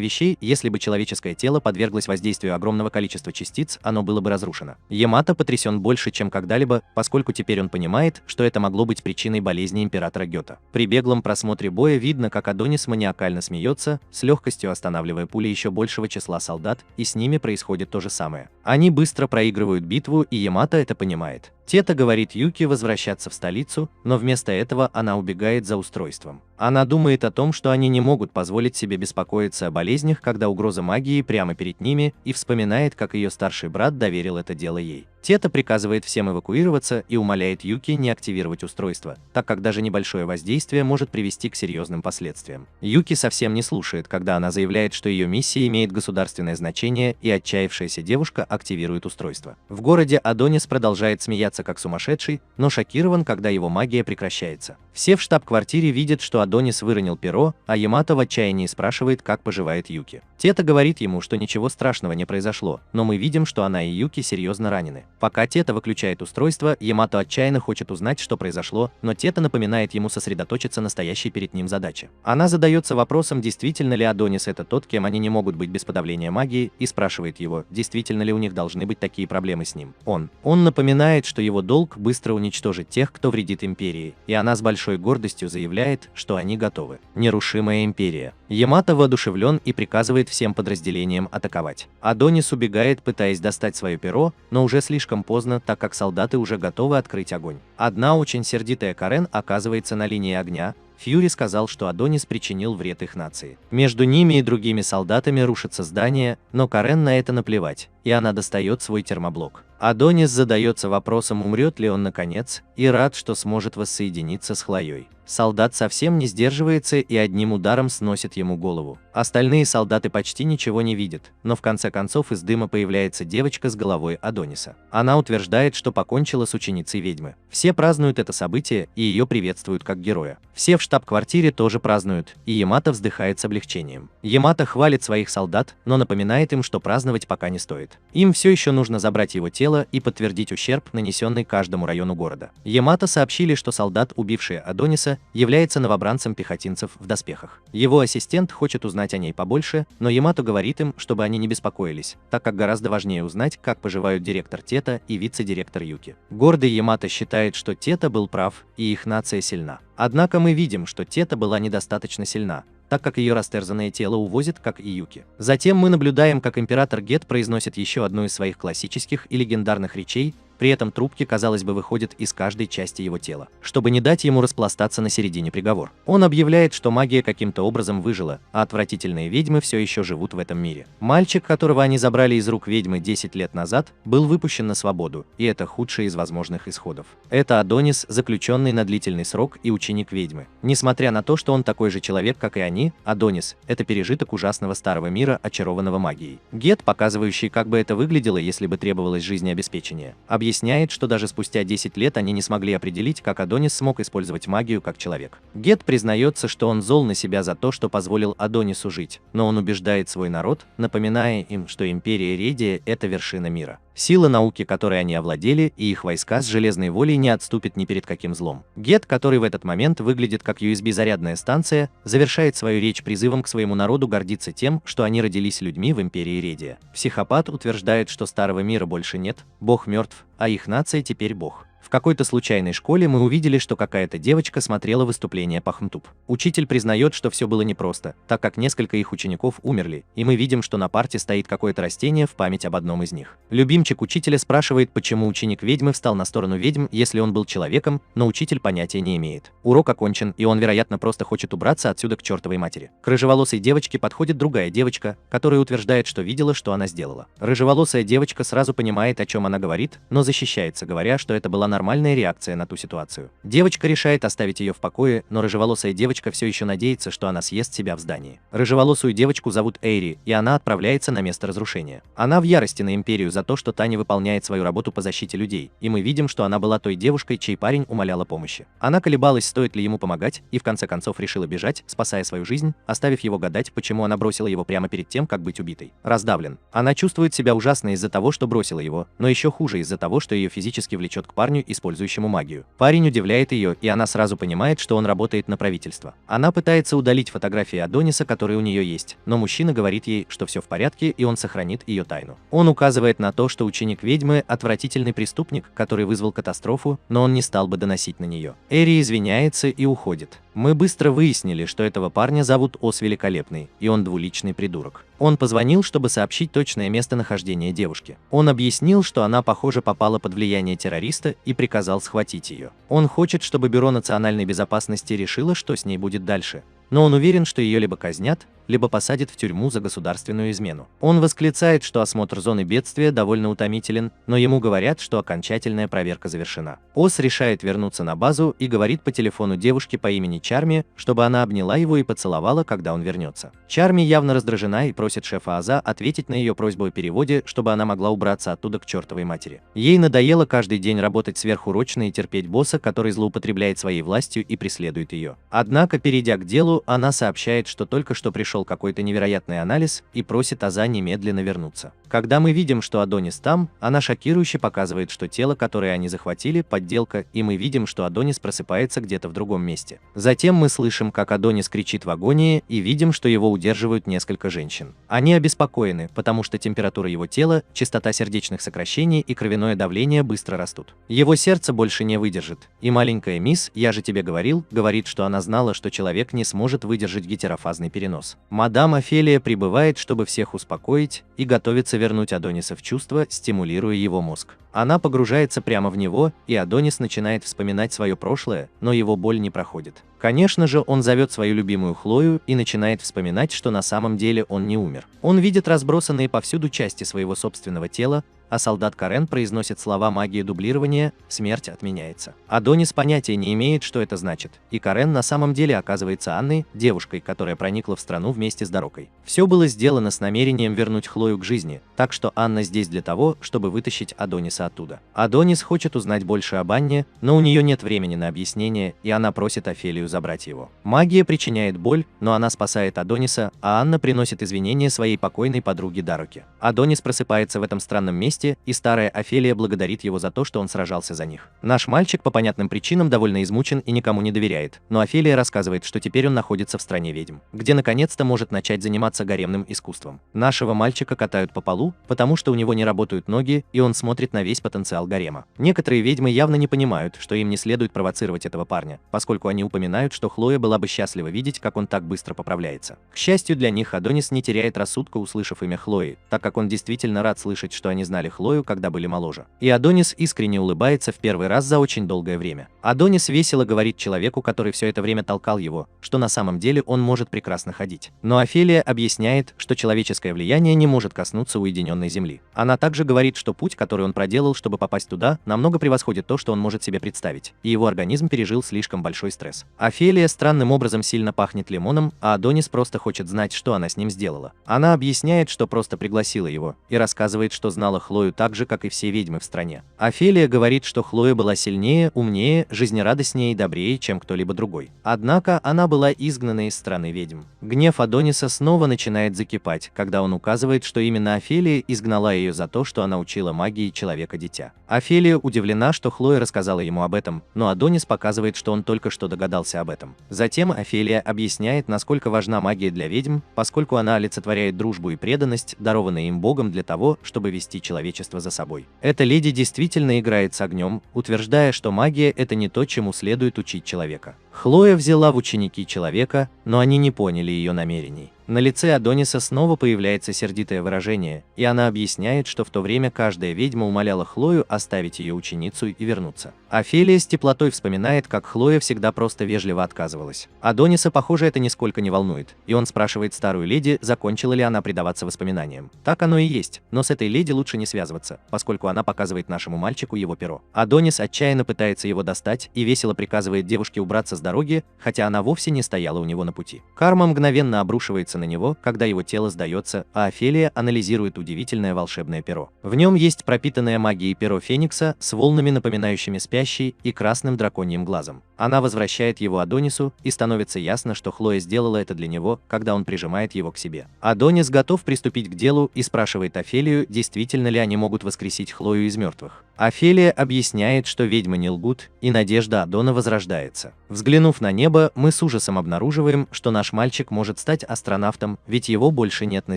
Speaker 1: вещей, если бы человеческое тело подверглось воздействию огромного количества частиц, оно было бы разрушено. Ямато потрясен больше, чем когда-либо, поскольку теперь он понимает, что это могло быть причиной болезни императора Гёта. При беглом просмотре боя видно, как Адонис маниакально смеется, с легкостью останавливая пули еще большего числа солдат, и с ними происходит то же самое. Они быстро проигрывают битву, и Ямато это понимает. Тета говорит Юки возвращаться в столицу, но вместо этого она убегает за устройством. Она думает о том, что они не могут позволить себе беспокоиться о болезнях, когда угроза магии прямо перед ними, и вспоминает, как ее старший брат доверил это дело ей. Тета приказывает всем эвакуироваться и умоляет Юки не активировать устройство, так как даже небольшое воздействие может привести к серьезным последствиям. Юки совсем не слушает, когда она заявляет, что ее миссия имеет государственное значение, и отчаявшаяся девушка активирует устройство. В городе Адонис продолжает смеяться как сумасшедший, но шокирован, когда его магия прекращается. Все в штаб-квартире видят, что Адонис выронил перо, а Ямато в отчаянии спрашивает, как поживает Юки. Тета говорит ему, что ничего страшного не произошло, но мы видим, что она и Юки серьезно ранены. Пока Тета выключает устройство, Ямато отчаянно хочет узнать, что произошло, но Тета напоминает ему сосредоточиться на стоящей перед ним задаче. Она задается вопросом, действительно ли Адонис это тот, кем они не могут быть без подавления магии, и спрашивает его, действительно ли у них должны быть такие проблемы с ним. Он напоминает, что его долг быстро уничтожить тех, кто вредит империи, и она с большой гордостью заявляет, что они готовы. Нерушимая империя. Ямато воодушевлен и приказывает всем подразделениям атаковать. Адонис убегает, пытаясь достать свое перо, но уже слишком поздно, так как солдаты уже готовы открыть огонь. Одна очень сердитая Карен оказывается на линии огня. Фьюри сказал, что Адонис причинил вред их нации. Между ними и другими солдатами рушится здание, но Карен на это наплевать, и она достает свой термоблок. Адонис задается вопросом, умрет ли он наконец, и рад, что сможет воссоединиться с Хлоей. Солдат совсем не сдерживается и одним ударом сносит ему голову. Остальные солдаты почти ничего не видят, но в конце концов из дыма появляется девочка с головой Адониса. Она утверждает, что покончила с ученицей ведьмы. Все празднуют это событие, и ее приветствуют как героя. Все в штаб-квартире тоже празднуют, и Ямато вздыхает с облегчением. Ямато хвалит своих солдат, но напоминает им, что праздновать пока не стоит. Им все еще нужно забрать его тело и подтвердить ущерб, нанесенный каждому району города. Ямато сообщили, что солдат, убивший Адониса, является новобранцем пехотинцев в доспехах. Его ассистент хочет узнать о ней побольше, но Ямато говорит им, чтобы они не беспокоились, так как гораздо важнее узнать, как поживают директор Тета и вице-директор Юки. Гордый Ямато считает, что Тета был прав, и их нация сильна. Однако мы видим, что Тета была недостаточно сильна, так как ее растерзанное тело увозит, как и Юки. Затем мы наблюдаем, как император Гет произносит еще одну из своих классических и легендарных речей, при этом трубки, казалось бы, выходят из каждой части его тела, чтобы не дать ему распластаться на середине приговор. Он объявляет, что магия каким-то образом выжила, а отвратительные ведьмы все еще живут в этом мире. Мальчик, которого они забрали из рук ведьмы 10 лет назад, был выпущен на свободу, и это худший из возможных исходов. Это Адонис, заключенный на длительный срок и ученик ведьмы. Несмотря на то, что он такой же человек, как и они, Адонис – это пережиток ужасного старого мира, очарованного магией. Гет, показывающий, как бы это выглядело, если бы требовалось жизнеобеспечение, объясняет, что даже спустя 10 лет они не смогли определить, как Адонис смог использовать магию как человек. Гет признается, что он зол на себя за то, что позволил Адонису жить, но он убеждает свой народ, напоминая им, что империя Редия – это вершина мира. Сила науки, которой они овладели, и их войска с железной волей не отступят ни перед каким злом. Гет, который в этот момент выглядит как USB-зарядная станция, завершает свою речь призывом к своему народу гордиться тем, что они родились людьми в империи Редия. Психопат утверждает, что старого мира больше нет, Бог мертв, а их нация теперь Бог. В какой-то случайной школе мы увидели, что какая-то девочка смотрела выступление Пахмтуб. Учитель признает, что все было непросто, так как несколько их учеников умерли, и мы видим, что на парте стоит какое-то растение в память об одном из них. Любимчик учителя спрашивает, почему ученик ведьмы встал на сторону ведьм, если он был человеком, но учитель понятия не имеет. Урок окончен, и он, вероятно, просто хочет убраться отсюда к чертовой матери. К рыжеволосой девочке подходит другая девочка, которая утверждает, что видела, что она сделала. Рыжеволосая девочка сразу понимает, о чем она говорит, но защищается, говоря, что это была нормальная реакция на ту ситуацию. Девочка решает оставить ее в покое, но рыжеволосая девочка все еще надеется, что она съест себя в здании. Рыжеволосую девочку зовут Эйри, и она отправляется на место разрушения. Она в ярости на Империю за то, что та не выполняет свою работу по защите людей, и мы видим, что она была той девушкой, чей парень умолял о помощи. Она колебалась, стоит ли ему помогать, и в конце концов решила бежать, спасая свою жизнь, оставив его гадать, почему она бросила его прямо перед тем, как быть убитой. Раздавлен. Она чувствует себя ужасно из-за того, что бросила его, но еще хуже из-за того, что ее физически влечет к парню, использующему магию. Парень удивляет ее, и она сразу понимает, что он работает на правительство. Она пытается удалить фотографии Адониса, которые у нее есть, но мужчина говорит ей, что все в порядке, и он сохранит ее тайну. Он указывает на то, что ученик ведьмы – отвратительный преступник, который вызвал катастрофу, но он не стал бы доносить на нее. Эри извиняется и уходит. Мы быстро выяснили, что этого парня зовут Ос Великолепный, и он двуличный придурок. Он позвонил, чтобы сообщить точное местонахождение девушки. Он объяснил, что она, похоже, попала под влияние террориста и приказал схватить ее. Он хочет, чтобы Бюро национальной безопасности решило, что с ней будет дальше. Но он уверен, что ее либо казнят, либо посадят в тюрьму за государственную измену. Он восклицает, что осмотр зоны бедствия довольно утомителен, но ему говорят, что окончательная проверка завершена. Ос решает вернуться на базу и говорит по телефону девушке по имени Чарми, чтобы она обняла его и поцеловала, когда он вернется. Чарми явно раздражена и просит шефа Аза ответить на ее просьбу о переводе, чтобы она могла убраться оттуда к чертовой матери. Ей надоело каждый день работать сверхурочно и терпеть босса, который злоупотребляет своей властью и преследует ее. Однако, перейдя к делу, она сообщает, что только что пришел какой-то невероятный анализ и просит Аза немедленно вернуться. Когда мы видим, что Адонис там, она шокирующе показывает, что тело, которое они захватили, подделка, и мы видим, что Адонис просыпается где-то в другом месте. Затем мы слышим, как Адонис кричит в агонии, и видим, что его удерживают несколько женщин. Они обеспокоены, потому что температура его тела, частота сердечных сокращений и кровяное давление быстро растут. Его сердце больше не выдержит, и маленькая мисс, я же тебе говорил, говорит, что она знала, что человек не сможет выдержать гетерофазный перенос. Мадам Офелия прибывает, чтобы всех успокоить, и готовится вернуть Адониса в чувство, стимулируя его мозг. Она погружается прямо в него, и Адонис начинает вспоминать свое прошлое, но его боль не проходит. Конечно же, он зовет свою любимую Хлою и начинает вспоминать, что на самом деле он не умер. Он видит разбросанные повсюду части своего собственного тела, а солдат Карен произносит слова магии дублирования «Смерть отменяется». Адонис понятия не имеет, что это значит, и Карен на самом деле оказывается Анной, девушкой, которая проникла в страну вместе с Дарокой. Все было сделано с намерением вернуть Хлою к жизни, так что Анна здесь для того, чтобы вытащить Адониса оттуда. Адонис хочет узнать больше об Анне, но у нее нет времени на объяснение, и она просит Офелию забрать его. Магия причиняет боль, но она спасает Адониса, а Анна приносит извинения своей покойной подруге Дароке. Адонис просыпается в этом странном месте, и старая Офелия благодарит его за то, что он сражался за них. Наш мальчик по понятным причинам довольно измучен и никому не доверяет, но Офелия рассказывает, что теперь он находится в стране ведьм, где наконец-то может начать заниматься гаремным искусством. Нашего мальчика катают по полу, потому что у него не работают ноги, и он смотрит на весь потенциал гарема. Некоторые ведьмы явно не понимают, что им не следует провоцировать этого парня, поскольку они упоминают, что Хлоя была бы счастлива видеть, как он так быстро поправляется. К счастью для них, Адонис не теряет рассудка, услышав имя Хлои, так как он действительно рад слышать, что они знали Хлою, когда были моложе. И Адонис искренне улыбается в первый раз за очень долгое время. Адонис весело говорит человеку, который все это время толкал его, что на самом деле он может прекрасно ходить. Но Офелия объясняет, что человеческое влияние не может коснуться уединенной земли. Она также говорит, что путь, который он проделал, чтобы попасть туда, намного превосходит то, что он может себе представить, и его организм пережил слишком большой стресс. Офелия странным образом сильно пахнет лимоном, а Адонис просто хочет знать, что она с ним сделала. Она объясняет, что просто пригласила его, и рассказывает, что знала Хлою Хлою так же, как и все ведьмы в стране. Офелия говорит, что Хлоя была сильнее, умнее, жизнерадостнее и добрее, чем кто-либо другой. Однако она была изгнана из страны ведьм. Гнев Адониса снова начинает закипать, когда он указывает, что именно Офелия изгнала ее за то, что она учила магии человека-дитя. Офелия удивлена, что Хлоя рассказала ему об этом, но Адонис показывает, что он только что догадался об этом. Затем Офелия объясняет, насколько важна магия для ведьм, поскольку она олицетворяет дружбу и преданность, дарованные им Богом для того, чтобы вести человечество за собой. Эта леди действительно играет с огнем, утверждая, что магия – это не то, чему следует учить человека. Хлоя взяла в ученики человека, но они не поняли ее намерений. На лице Адониса снова появляется сердитое выражение, и она объясняет, что в то время каждая ведьма умоляла Хлою оставить ее ученицу и вернуться. Офелия с теплотой вспоминает, как Хлоя всегда просто вежливо отказывалась. Адониса, похоже, это нисколько не волнует, и он спрашивает старую леди, закончила ли она предаваться воспоминаниям. Так оно и есть, но с этой леди лучше не связываться, поскольку она показывает нашему мальчику его перо. Адонис отчаянно пытается его достать и весело приказывает девушке убраться с дороги, хотя она вовсе не стояла у него на пути. Карма мгновенно обрушивается на него, когда его тело сдается, а Офелия анализирует удивительное волшебное перо. В нем есть пропитанное магией перо Феникса с волнами, напоминающими спящий, и красным драконьим глазом. Она возвращает его Адонису, и становится ясно, что Хлоя сделала это для него, когда он прижимает его к себе. Адонис готов приступить к делу и спрашивает Офелию, действительно ли они могут воскресить Хлою из мертвых. Офелия объясняет, что ведьмы не лгут, и надежда Адона возрождается. Взглянув на небо, мы с ужасом обнаруживаем, что наш мальчик может стать астронавтом, ведь его больше нет на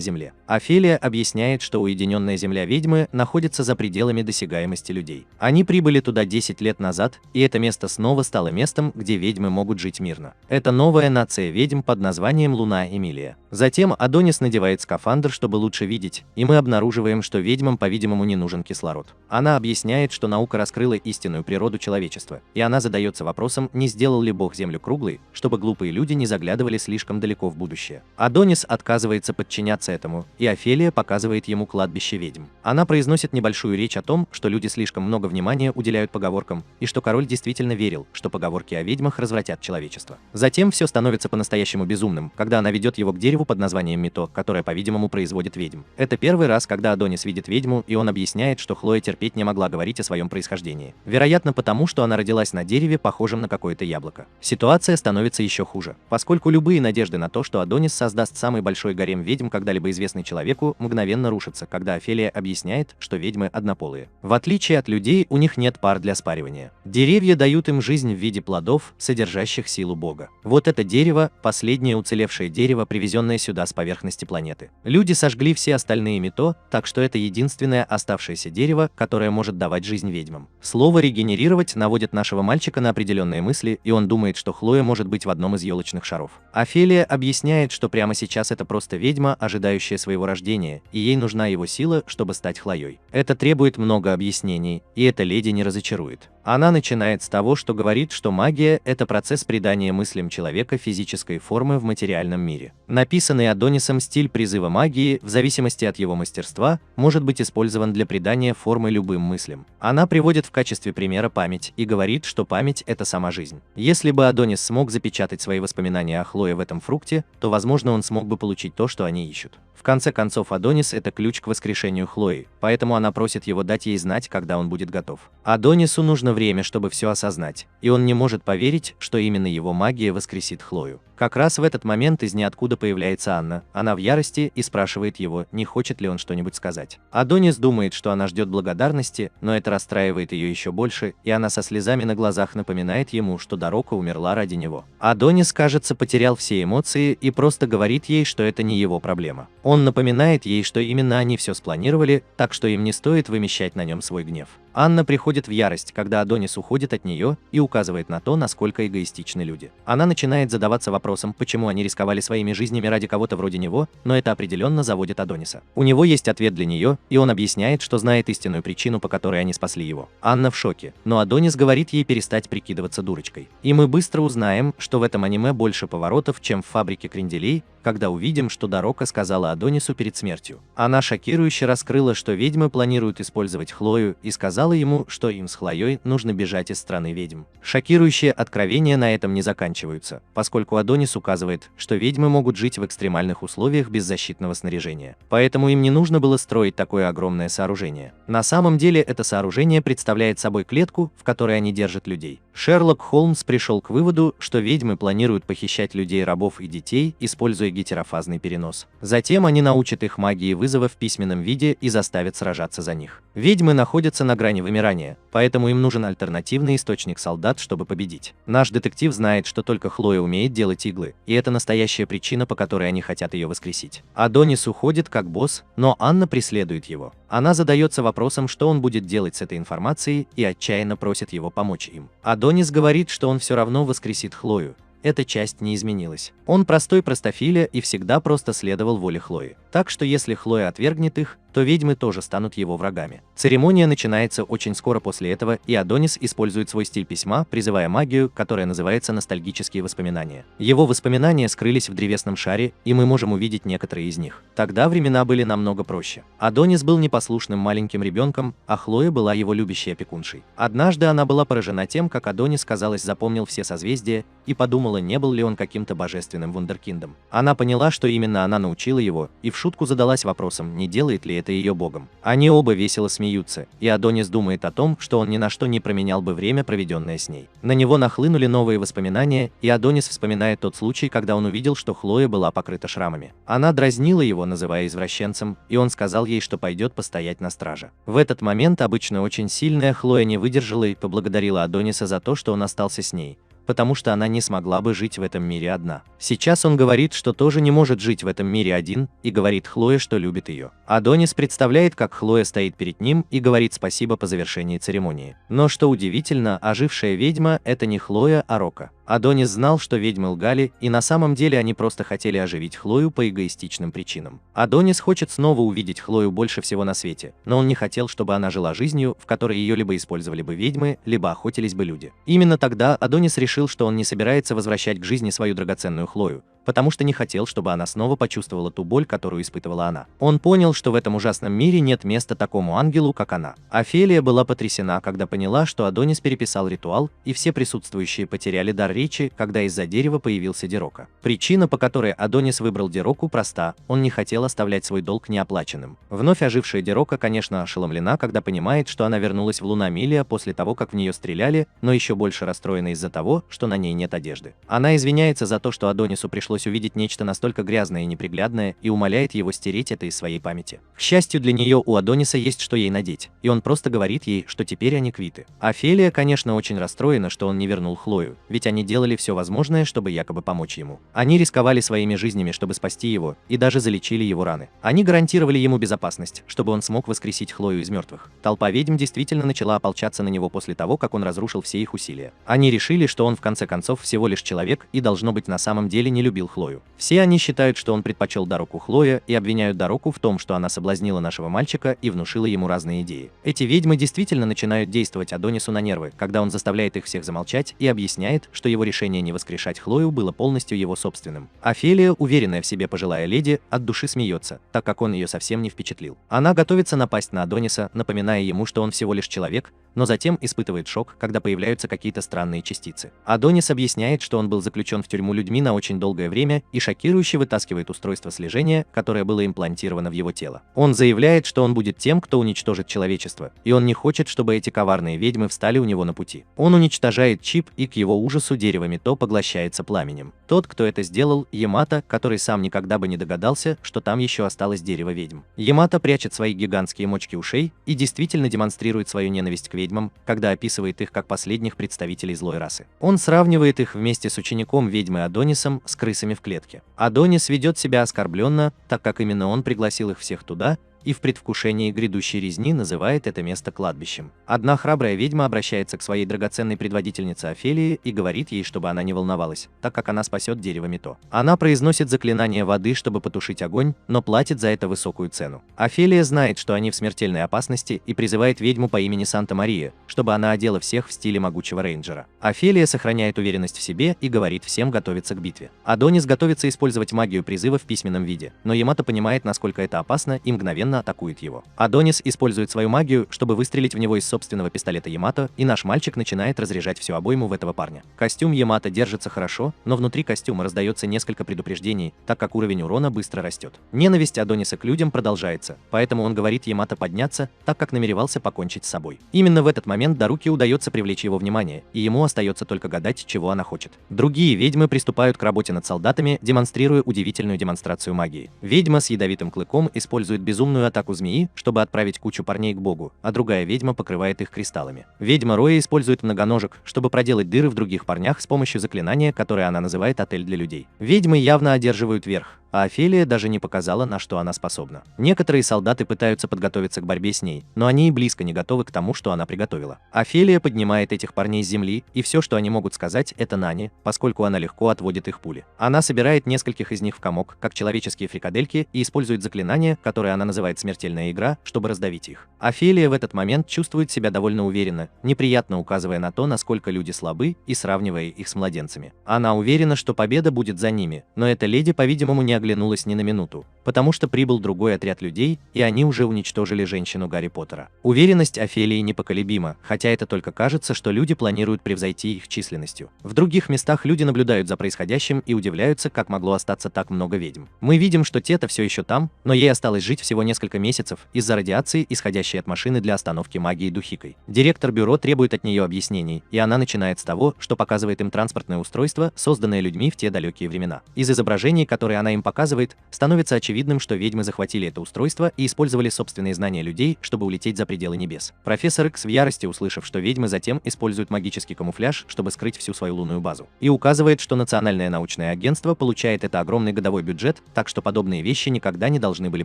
Speaker 1: Земле. Офелия объясняет, что уединенная Земля ведьмы находится за пределами досягаемости людей. Они прибыли туда 10 лет назад, и это место снова стало местом, где ведьмы могут жить мирно. Это новая нация ведьм под названием Луна Эмилия. Затем Адонис надевает скафандр, чтобы лучше видеть, и мы обнаруживаем, что ведьмам, по-видимому, не нужен кислород. Она объясняет, что наука раскрыла истинную природу человечества, и она задается вопросом, не сделал ли Бог Землю круглой, чтобы глупые люди не заглядывали слишком далеко в будущее. Адонис отказывается подчиняться этому, и Офелия показывает ему кладбище ведьм. Она произносит небольшую речь о том, что люди слишком много внимания уделяют поговоркам, и что король действительно верил, что поговорки о ведьмах развратят человечество. Затем все становится по-настоящему безумным, когда она ведет его к дереву под названием Мито, которое, по-видимому, производит ведьм. Это первый раз, когда Адонис видит ведьму, и он объясняет, что Хлоя терпеть не могла говорить о своем происхождении. Вероятно, потому что она родилась на дереве, похожем на какое-то яблоко. Ситуация становится еще хуже, поскольку любые надежды на то, что Адонис создаст самый большой гарем ведьм, когда-либо известный человеку, мгновенно рушатся, когда Офелия объясняет, что ведьмы однополые. В отличие от людей, у них нет пар для спаривания. Деревья дают им жизнь в виде плодов, содержащих силу Бога. Вот это дерево, последнее уцелевшее дерево, привезенное сюда с поверхности планеты. Люди сожгли все остальные Мито, так что это единственное оставшееся дерево, которое может давать жизнь ведьмам. Слово «регенерировать» наводит нашего мальчика на определенные мысли, и он думает, что Хлоя может быть в одном из елочных шаров. Офелия объясняет, что прямо сейчас это просто ведьма, ожидающая своего рождения, и ей нужна его сила, чтобы стать Хлоей. Это требует много объяснений, и эта леди не разочарует. Она начинает с того, что говорит, что магия – это процесс придания мыслям человека физической формы в материальном мире. Написанный Адонисом стиль призыва магии, в зависимости от его мастерства, может быть использован для придания формы любым мыслям. Она приводит в качестве примера память и говорит, что память – это сама жизнь. Если бы Адонис смог запечатать свои воспоминания о Хлое в этом фрукте, то, возможно, он смог бы получить то, что они ищут. В конце концов, Адонис – это ключ к воскрешению Хлои, поэтому она просит его дать ей знать, когда он будет готов. Адонису нужно время, чтобы все осознать, и он не может поверить, что именно его магия воскресит Хлою. Как раз в этот момент из ниоткуда появляется Анна. Она в ярости и спрашивает его, не хочет ли он что-нибудь сказать. Адонис думает, что она ждет благодарности, но это расстраивает ее еще больше, и она со слезами на глазах напоминает ему, что Дорока умерла ради него. Адонис, кажется, потерял все эмоции и просто говорит ей, что это не его проблема. Он напоминает ей, что именно они все спланировали, так что им не стоит вымещать на нем свой гнев. Анна приходит в ярость, когда Адонис уходит от нее и указывает на то, насколько эгоистичны люди. Она начинает задаваться вопросом, почему они рисковали своими жизнями ради кого-то вроде него, но это определенно заводит Адониса. У него есть ответ для нее, и он объясняет, что знает истинную причину, по которой они спасли его. Анна в шоке, но Адонис говорит ей перестать прикидываться дурочкой. И мы быстро узнаем, что в этом аниме больше поворотов, чем в «Фабрике кренделей», когда увидим, что Дорока сказала Адонису перед смертью. Она шокирующе раскрыла, что ведьмы планируют использовать Хлою, и сказала ему, что им с Хлоей нужно бежать из страны ведьм. Шокирующие откровения на этом не заканчиваются, поскольку Адонис указывает, что ведьмы могут жить в экстремальных условиях без защитного снаряжения. Поэтому им не нужно было строить такое огромное сооружение. На самом деле это сооружение представляет собой клетку, в которой они держат людей. Шерлок Холмс пришел к выводу, что ведьмы планируют похищать людей, рабов и детей, используя гетерофазный перенос. Затем они научат их магии вызова в письменном виде и заставят сражаться за них. Ведьмы находятся на грани вымирания, поэтому им нужен альтернативный источник солдат, чтобы победить. Наш детектив знает, что только Хлоя умеет делать иглы, и это настоящая причина, по которой они хотят ее воскресить. Адонис уходит как босс, но Анна преследует его. Она задается вопросом, что он будет делать с этой информацией, и отчаянно просит его помочь им. Адонис говорит, что он все равно воскресит Хлою. Эта часть не изменилась. Он простой простофиля и всегда просто следовал воле Хлои. Так что если Хлоя отвергнет их, то ведьмы тоже станут его врагами. Церемония начинается очень скоро после этого, и Адонис использует свой стиль письма, призывая магию, которая называется ностальгические воспоминания. Его воспоминания скрылись в древесном шаре, и мы можем увидеть некоторые из них. Тогда времена были намного проще. Адонис был непослушным маленьким ребенком, а Хлоя была его любящей опекуншей. Однажды она была поражена тем, как Адонис, казалось, запомнил все созвездия, и подумала, не был ли он каким-то божественным вундеркиндом. Она поняла, что именно она научила его, и в шутку задалась вопросом, не делает ли это ее богом. Они оба весело смеются, и Адонис думает о том, что он ни на что не променял бы время, проведенное с ней. На него нахлынули новые воспоминания, и Адонис вспоминает тот случай, когда он увидел, что Хлоя была покрыта шрамами. Она дразнила его, называя извращенцем, и он сказал ей, что пойдет постоять на страже. В этот момент обычно очень сильная Хлоя не выдержала и поблагодарила Адониса за то, что он остался с ней, потому что она не смогла бы жить в этом мире одна. Сейчас он говорит, что тоже не может жить в этом мире один, и говорит Хлое, что любит ее. Адонис представляет, как Хлоя стоит перед ним и говорит спасибо по завершении церемонии. Но что удивительно, ожившая ведьма – это не Хлоя, а Рока. Адонис знал, что ведьмы лгали, и на самом деле они просто хотели оживить Хлою по эгоистичным причинам. Адонис хочет снова увидеть Хлою больше всего на свете, но он не хотел, чтобы она жила жизнью, в которой ее либо использовали бы ведьмы, либо охотились бы люди. Именно тогда Адонис решил, что он не собирается возвращать к жизни свою драгоценную Хлою, потому что не хотел, чтобы она снова почувствовала ту боль, которую испытывала она. Он понял, что в этом ужасном мире нет места такому ангелу, как она. Офелия была потрясена, когда поняла, что Адонис переписал ритуал, и все присутствующие потеряли дар речи, когда из-за дерева появился Дерока. Причина, по которой Адонис выбрал Дероку, проста: он не хотел оставлять свой долг неоплаченным. Вновь ожившая Дерока, конечно, ошеломлена, когда понимает, что она вернулась в Лунамилия после того, как в нее стреляли, но еще больше расстроена из-за того, что на ней нет одежды. Она извиняется за то, что Адонису пришлось увидеть нечто настолько грязное и неприглядное, и умоляет его стереть это из своей памяти. К счастью для нее, у Адониса есть что ей надеть, и он просто говорит ей, что теперь они квиты. Офелия, конечно, очень расстроена, что он не вернул Хлою, ведь они делали все возможное, чтобы якобы помочь ему. Они рисковали своими жизнями, чтобы спасти его, и даже залечили его раны. Они гарантировали ему безопасность, чтобы он смог воскресить Хлою из мертвых. Толпа ведьм действительно начала ополчаться на него после того, как он разрушил все их усилия. Они решили, что он в конце концов всего лишь человек и, должно быть, на самом деле не любил Хлою. Все они считают, что он предпочел Дороку Хлое, и обвиняют Дороку в том, что она соблазнила нашего мальчика и внушила ему разные идеи. Эти ведьмы действительно начинают действовать Адонису на нервы, когда он заставляет их всех замолчать и объясняет, что его решение не воскрешать Хлою было полностью его собственным. Офелия, уверенная в себе пожилая леди, от души смеется, так как он ее совсем не впечатлил. Она готовится напасть на Адониса, напоминая ему, что он всего лишь человек, но затем испытывает шок, когда появляются какие-то странные частицы. Адонис объясняет, что он был заключен в тюрьму людьми на очень долгое время, и шокирующе вытаскивает устройство слежения, которое было имплантировано в его тело. Он заявляет, что он будет тем, кто уничтожит человечество, и он не хочет, чтобы эти коварные ведьмы встали у него на пути. Он уничтожает чип, и к его ужасу дерево Мито поглощается пламенем. Тот, кто это сделал, Ямато, который сам никогда бы не догадался, что там еще осталось дерево ведьм. Ямато прячет свои гигантские мочки ушей и действительно демонстрирует свою ненависть к ведьмам, когда описывает их как последних представителей злой расы. Он сравнивает их вместе с учеником ведьмы Адонисом с крысами в клетке. Адонис ведет себя оскорбленно, так как именно он пригласил их всех туда, и в предвкушении грядущей резни называет это место кладбищем. Одна храбрая ведьма обращается к своей драгоценной предводительнице Офелии и говорит ей, чтобы она не волновалась, так как она спасет дерево Мито. Она произносит заклинание воды, чтобы потушить огонь, но платит за это высокую цену. Офелия знает, что они в смертельной опасности, и призывает ведьму по имени Санта-Мария, чтобы она одела всех в стиле могучего рейнджера. Офелия сохраняет уверенность в себе и говорит всем готовиться к битве. Адонис готовится использовать магию призыва в письменном виде, но Ямато понимает, насколько это опасно, и мгновенно атакует его. Адонис использует свою магию, чтобы выстрелить в него из собственного пистолета Ямато, и наш мальчик начинает разряжать всю обойму в этого парня. Костюм Ямато держится хорошо, но внутри костюма раздается несколько предупреждений, так как уровень урона быстро растет. Ненависть Адониса к людям продолжается, поэтому он говорит Ямато подняться, так как намеревался покончить с собой. Именно в этот момент Даруки удается привлечь его внимание, и ему остается только гадать, чего она хочет. Другие ведьмы приступают к работе над солдатами, демонстрируя удивительную демонстрацию магии. Ведьма с ядовитым клыком использует безумную атаку змеи, чтобы отправить кучу парней к богу, а другая ведьма покрывает их кристаллами. Ведьма Роя использует многоножек, чтобы проделать дыры в других парнях с помощью заклинания, которое она называет «отель для людей». Ведьмы явно одерживают верх, а Офелия даже не показала, на что она способна. Некоторые солдаты пытаются подготовиться к борьбе с ней, но они и близко не готовы к тому, что она приготовила. Офелия поднимает этих парней с земли, и все, что они могут сказать, это «Нани», поскольку она легко отводит их пули. Она собирает нескольких из них в комок, как человеческие фрикадельки, и использует заклинание, которое она называет «Смертельная игра», чтобы раздавить их. Офелия в этот момент чувствует себя довольно уверенно, неприятно указывая на то, насколько люди слабы, и сравнивая их с младенцами. Она уверена, что победа будет за ними, но эта леди, по-видимому, не оглянулась ни на минуту, потому что прибыл другой отряд людей, и они уже уничтожили женщину Гарри Поттера. Уверенность Офелии непоколебима, хотя это только кажется, что люди планируют превзойти их численностью. В других местах люди наблюдают за происходящим и удивляются, как могло остаться так много ведьм. Мы видим, что Тета все еще там, но ей осталось жить всего несколько месяцев из-за радиации, исходящей от машины для остановки магии Духикой. Директор бюро требует от нее объяснений, и она начинает с того, что показывает им транспортное устройство, созданное людьми в те далекие времена. Из изображений, которые она им показывает, становится очевидным, что ведьмы захватили это устройство и использовали собственные знания людей, чтобы улететь за пределы небес. Профессор Икс в ярости, услышав, что ведьмы затем используют магический камуфляж, чтобы скрыть всю свою лунную базу, и указывает, что Национальное научное агентство получает это огромный годовой бюджет, так что подобные вещи никогда не должны были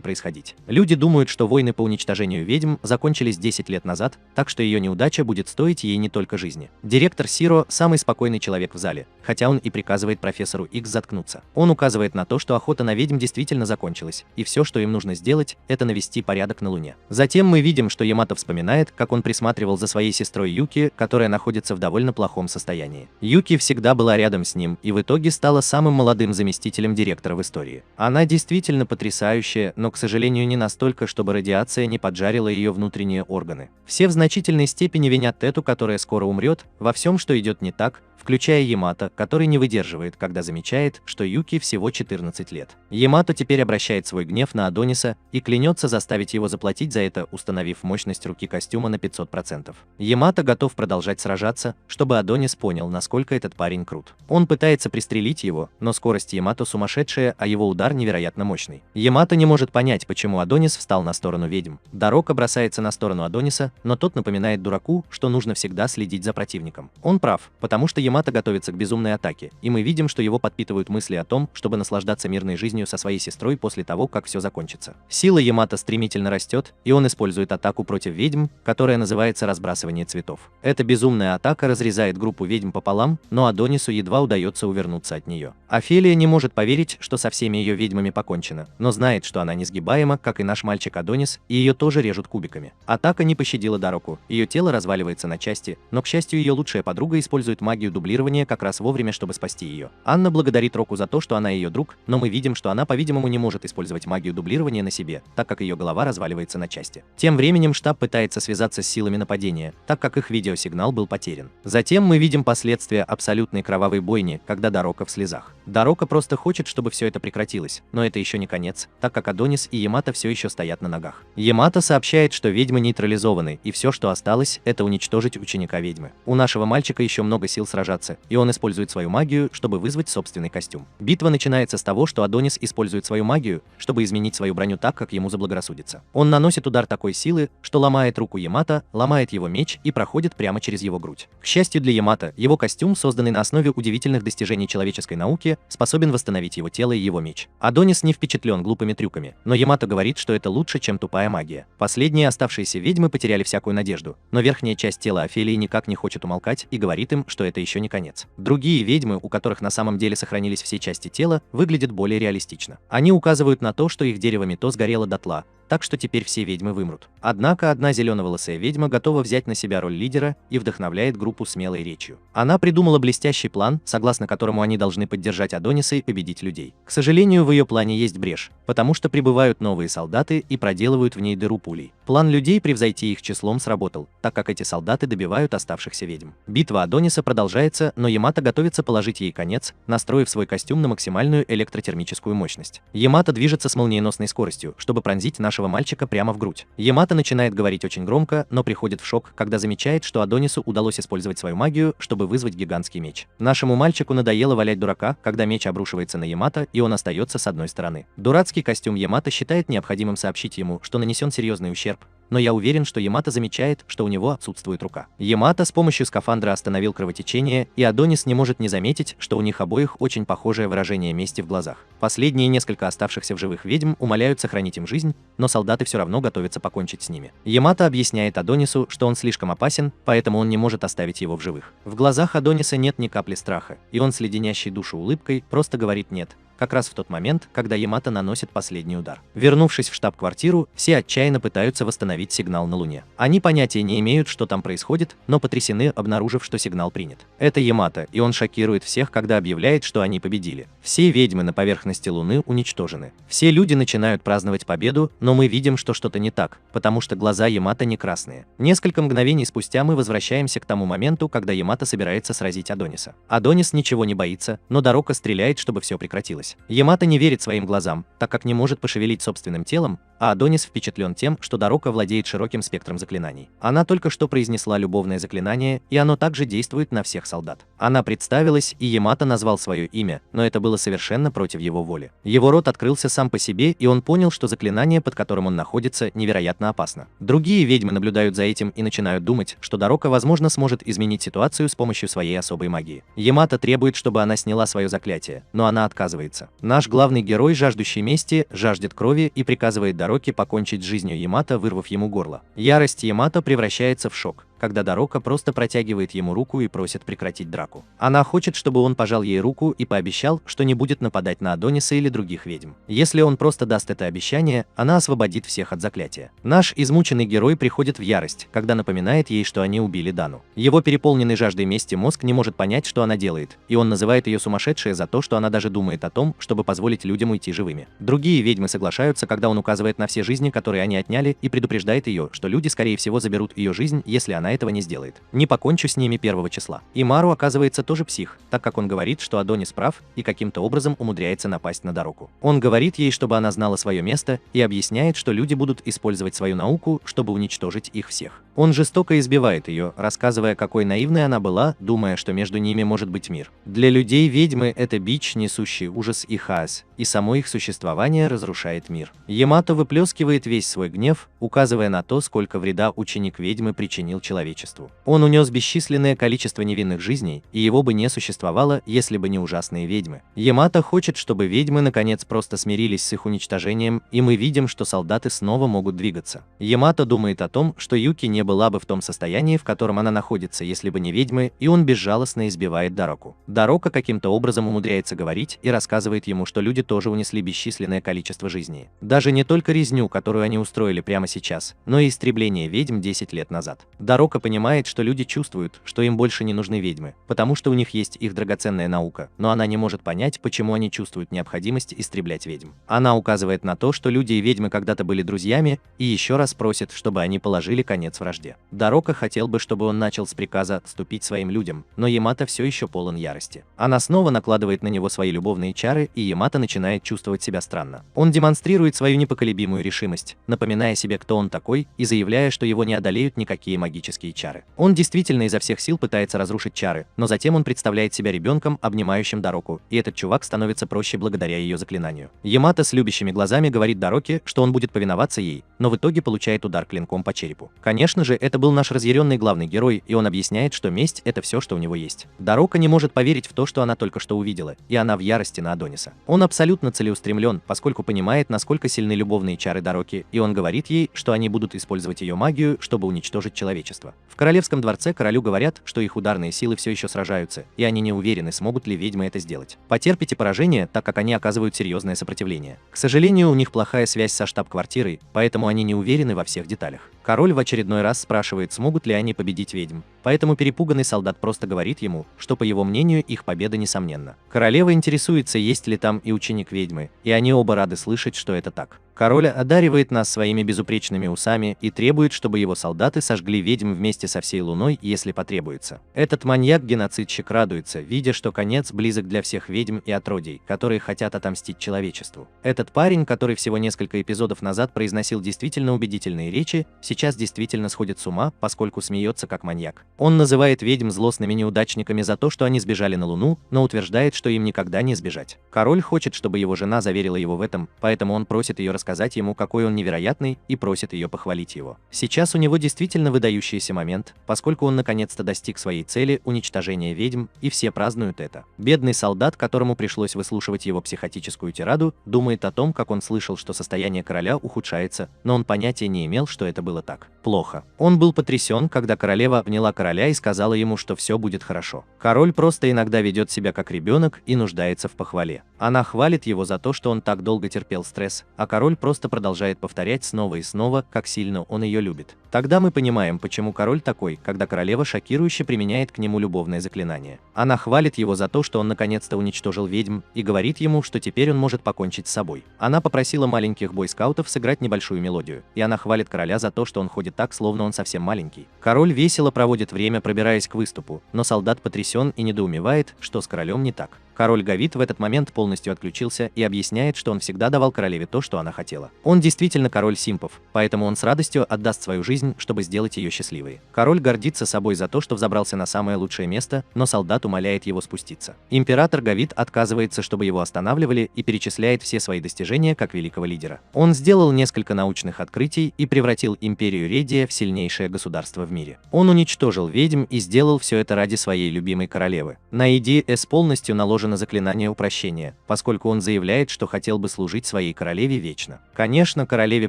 Speaker 1: происходить. Люди думают, что войны по уничтожению ведьм закончились 10 лет назад, так что ее неудача будет стоить ей не только жизни. Директор Сиро – самый спокойный человек в зале, хотя он и приказывает профессору Икс заткнуться. Он указывает на то, что охота на ведьм действительно закончилась, и все, что им нужно сделать, это навести порядок на Луне. Затем мы видим, что Ямато вспоминает, как он присматривал за своей сестрой Юки, которая находится в довольно плохом состоянии. Юки всегда была рядом с ним и в итоге стала самым молодым заместителем директора в истории. Она действительно потрясающая, но, к сожалению, не настолько, чтобы радиация не поджарила ее внутренние органы. Все в значительной степени винят Тету, которая скоро умрет, во всем, что идет не так, включая Ямато, который не выдерживает, когда замечает, что Юки всего 14 лет. Ямато теперь обращает свой гнев на Адониса и клянется заставить его заплатить за это, установив мощность руки костюма на 500%. Ямато готов продолжать сражаться, чтобы Адонис понял, насколько этот парень крут. Он пытается пристрелить его, но скорость Ямато сумасшедшая, а его удар невероятно мощный. Ямато не может понять, почему Адонис встал на сторону ведьм. Дарока бросается на сторону Адониса, но тот напоминает дураку, что нужно всегда следить за противником. Он прав, потому что Ямато готовится к безумной атаке, и мы видим, что его подпитывают мысли о том, чтобы наслаждаться мирной жизнью со своей сестрой после того, как все закончится. Сила Ямато стремительно растет, и он использует атаку против ведьм, которая называется разбрасывание цветов. Эта безумная атака разрезает группу ведьм пополам, но Адонису едва удается увернуться от нее. Офелия не может поверить, что со всеми ее ведьмами покончено, но знает, что она несгибаема, как и наш мальчик Адонис, и ее тоже режут кубиками. Атака не пощадила Дароку, ее тело разваливается на части, но, к счастью, ее лучшая подруга использует магию дублирования как раз вовремя, чтобы спасти ее. Анна благодарит Року за то, что она ее друг, но мы видим, что она, по-видимому, не может использовать магию дублирования на себе, так как ее голова разваливается на части. Тем временем штаб пытается связаться с силами нападения, так как их видеосигнал был потерян. Затем мы видим последствия абсолютной кровавой бойни, когда Дарока в слезах. Дарока просто хочет, чтобы все это прекратилось, но это еще не конец, так как Адонис и Ямато все еще стоят на ногах. Ямато сообщает, что ведьмы нейтрализованы, и все, что осталось, это уничтожить ученика ведьмы. У нашего мальчика еще много сил сражаться, и он использует свою магию, чтобы вызвать собственный костюм. Битва начинается с того, что Адонис использует свою магию, чтобы изменить свою броню так, как ему заблагорассудится. Он наносит удар такой силы, что ломает руку Ямато, ломает его меч и проходит прямо через его грудь. К счастью для Ямато, его костюм, созданный на основе удивительных достижений человеческой науки, способен восстановить его тело и его меч. Адонис не впечатлен глупыми трюками, но Ямато говорит, что это лучше, чем тупая магия. Последние оставшиеся ведьмы потеряли всякую надежду, но верхняя часть тела Офелии никак не хочет умолкать и говорит им, что это еще не конец. Другие ведьмы, у которых на самом деле сохранились все части тела, выглядят более реалистично. Они указывают на то, что их дерево Мито сгорело дотла, так что теперь все ведьмы вымрут. Однако одна зеленоволосая ведьма готова взять на себя роль лидера и вдохновляет группу смелой речью. Она придумала блестящий план, согласно которому они должны поддержать Адониса и победить людей. К сожалению, в ее плане есть брешь, потому что прибывают новые солдаты и проделывают в ней дыру пулей. План людей превзойти их числом сработал, так как эти солдаты добивают оставшихся ведьм. Битва Адониса продолжается, но Ямато готовится положить ей конец, настроив свой костюм на максимальную электротермическую мощность. Ямато движется с молниеносной скоростью, чтобы пронзить нашего мальчика прямо в грудь. Ямато начинает говорить очень громко, но приходит в шок, когда замечает, что Адонису удалось использовать свою магию, чтобы вызвать гигантский меч. Нашему мальчику надоело валять дурака, когда меч обрушивается на Ямато, и он остается с одной стороны. Дурацкий костюм Ямато считает необходимым сообщить ему, что нанесен серьезный ущерб, но я уверен, что Ямато замечает, что у него отсутствует рука. Ямато с помощью скафандра остановил кровотечение, и Адонис не может не заметить, что у них обоих очень похожее выражение мести в глазах. Последние несколько оставшихся в живых ведьм умоляют сохранить им жизнь, но солдаты все равно готовятся покончить с ними. Ямато объясняет Адонису, что он слишком опасен, поэтому он не может оставить его в живых. В глазах Адониса нет ни капли страха, и он с леденящей душу улыбкой просто говорит «нет», как раз в тот момент, когда Ямато наносит последний удар. Вернувшись в штаб-квартиру, все отчаянно пытаются восстановить сигнал на Луне. Они понятия не имеют, что там происходит, но потрясены, обнаружив, что сигнал принят. Это Ямато, и он шокирует всех, когда объявляет, что они победили. Все ведьмы на поверхности Луны уничтожены. Все люди начинают праздновать победу, но мы видим, что что-то не так, потому что глаза Ямато не красные. Несколько мгновений спустя мы возвращаемся к тому моменту, когда Ямато собирается сразить Адониса. Адонис ничего не боится, но Дорока стреляет, чтобы все прекратилось. Ямато не верит своим глазам, так как не может пошевелить собственным телом, а Адонис впечатлен тем, что Дорока владеет широким спектром заклинаний. Она только что произнесла любовное заклинание, и оно также действует на всех солдат. Она представилась, и Ямато назвал свое имя, но это было совершенно против его воли. Его рот открылся сам по себе, и он понял, что заклинание, под которым он находится, невероятно опасно. Другие ведьмы наблюдают за этим и начинают думать, что Дорока, возможно, сможет изменить ситуацию с помощью своей особой магии. Ямато требует, чтобы она сняла свое заклятие, но она отказывается. Наш главный герой, жаждущий мести, жаждет крови и приказывает Дороке покончить с жизнью Ямато, вырвав ему горло. Ярость Ямато превращается в шок, когда Дорока просто протягивает ему руку и просит прекратить драку. Она хочет, чтобы он пожал ей руку и пообещал, что не будет нападать на Адониса или других ведьм. Если он просто даст это обещание, она освободит всех от заклятия. Наш измученный герой приходит в ярость, когда напоминает ей, что они убили Дану. Его переполненный жаждой мести мозг не может понять, что она делает, и он называет ее сумасшедшей за то, что она даже думает о том, чтобы позволить людям уйти живыми. Другие ведьмы соглашаются, когда он указывает на все жизни, которые они отняли, и предупреждает ее, что люди, скорее всего, заберут ее жизнь, если она этого не сделает. Не покончу с ними 1 числа. И Мару оказывается тоже псих, так как он говорит, что Адонис прав и каким-то образом умудряется напасть на Дороку. Он говорит ей, чтобы она знала свое место, и объясняет, что люди будут использовать свою науку, чтобы уничтожить их всех. Он жестоко избивает ее, рассказывая, какой наивной она была, думая, что между ними может быть мир. Для людей ведьмы это бич, несущий ужас и хаос, и само их существование разрушает мир. Ямато выплескивает весь свой гнев, указывая на то, сколько вреда ученик ведьмы причинил человечеству. Он унес бесчисленное количество невинных жизней, и его бы не существовало, если бы не ужасные ведьмы. Ямато хочет, чтобы ведьмы наконец просто смирились с их уничтожением, и мы видим, что солдаты снова могут двигаться. Ямато думает о том, что Юки не была бы в том состоянии, в котором она находится, если бы не ведьмы, и он безжалостно избивает Дороку. Дорока каким-то образом умудряется говорить и рассказывает ему, что люди тоже унесли бесчисленное количество жизней. Даже не только резню, которую они устроили прямо сейчас, но и истребление ведьм 10 лет назад. Дорока понимает, что люди чувствуют, что им больше не нужны ведьмы, потому что у них есть их драгоценная наука, но она не может понять, почему они чувствуют необходимость истреблять ведьм. Она указывает на то, что люди и ведьмы когда-то были друзьями, и еще раз просит, чтобы они положили конец вражде. вражде. Дарока хотел бы, чтобы он начал с приказа отступить своим людям, но Ямато все еще полон ярости. Она снова накладывает на него свои любовные чары, и Ямато начинает чувствовать себя странно. Он демонстрирует свою непоколебимую решимость, напоминая себе, кто он такой, и заявляя, что его не одолеют никакие магические чары. Он действительно изо всех сил пытается разрушить чары, но затем он представляет себя ребенком, обнимающим Дароку, и этот чувак становится проще благодаря ее заклинанию. Ямато с любящими глазами говорит Дароке, что он будет повиноваться ей, но в итоге получает удар клинком по черепу. Конечно же, это был наш разъяренный главный герой, и он объясняет, что месть — это все, что у него есть. Дарока не может поверить в то, что она только что увидела, и она в ярости на Адониса. Он абсолютно целеустремлен, поскольку понимает, насколько сильны любовные чары Дароки, и он говорит ей, что они будут использовать ее магию, чтобы уничтожить человечество. В королевском дворце королю говорят, что их ударные силы все еще сражаются, и они не уверены, смогут ли ведьмы это сделать. Потерпите поражение, так как они оказывают серьезное сопротивление. К сожалению, у них плохая связь со штаб-квартирой, поэтому они не уверены во всех деталях. Король в очередной раз спрашивает, смогут ли они победить ведьм, поэтому перепуганный солдат просто говорит ему, что по его мнению их победа несомненна. Королева интересуется, есть ли там и ученик ведьмы, и они оба рады слышать, что это так. Король одаривает нас своими безупречными усами и требует, чтобы его солдаты сожгли ведьм вместе со всей луной, если потребуется. Этот маньяк-геноцидщик радуется, видя, что конец близок для всех ведьм и отродий, которые хотят отомстить человечеству. Этот парень, который всего несколько эпизодов назад произносил действительно убедительные речи, сейчас действительно сходит с ума, поскольку смеется как маньяк. Он называет ведьм злостными неудачниками за то, что они сбежали на Луну, но утверждает, что им никогда не сбежать. Король хочет, чтобы его жена заверила его в этом, поэтому он просит ее рассказать ему, какой он невероятный, и просит ее похвалить его. Сейчас у него действительно выдающийся момент, поскольку он наконец-то достиг своей цели — уничтожения ведьм, и все празднуют это. Бедный солдат, которому пришлось выслушивать его психотическую тираду, думает о том, как он слышал, что состояние короля ухудшается, но он понятия не имел, что это было так плохо. Он был потрясен, когда королева обняла короля и сказала ему, что все будет хорошо. Король просто иногда ведет себя как ребенок и нуждается в похвале. Она хвалит его за то, что он так долго терпел стресс, а король просто продолжает повторять снова и снова, как сильно он ее любит. Тогда мы понимаем, почему король такой, когда королева шокирующе применяет к нему любовное заклинание. Она хвалит его за то, что он наконец-то уничтожил ведьм, и говорит ему, что теперь он может покончить с собой. Она попросила маленьких бойскаутов сыграть небольшую мелодию, и она хвалит короля за то, что он ходит так, словно он совсем маленький. Король весело проводит время, пробираясь к выступу, но солдат потрясен и недоумевает, что с королем не так. Король Гавит в этот момент полностью отключился и объясняет, что он всегда давал королеве то, что она хотела. Он действительно король симпов, поэтому он с радостью отдаст свою жизнь, чтобы сделать ее счастливой. Король гордится собой за то, что взобрался на самое лучшее место, но солдат умоляет его спуститься. Император Гавит отказывается, чтобы его останавливали, и перечисляет все свои достижения как великого лидера. Он сделал несколько научных открытий и превратил империю Редия в сильнейшее государство в мире. Он уничтожил ведьм и сделал все это ради своей любимой королевы. На EDS полностью наложено заклинание упрощения, поскольку он заявляет, что хотел бы служить своей королеве вечно. Конечно, королеве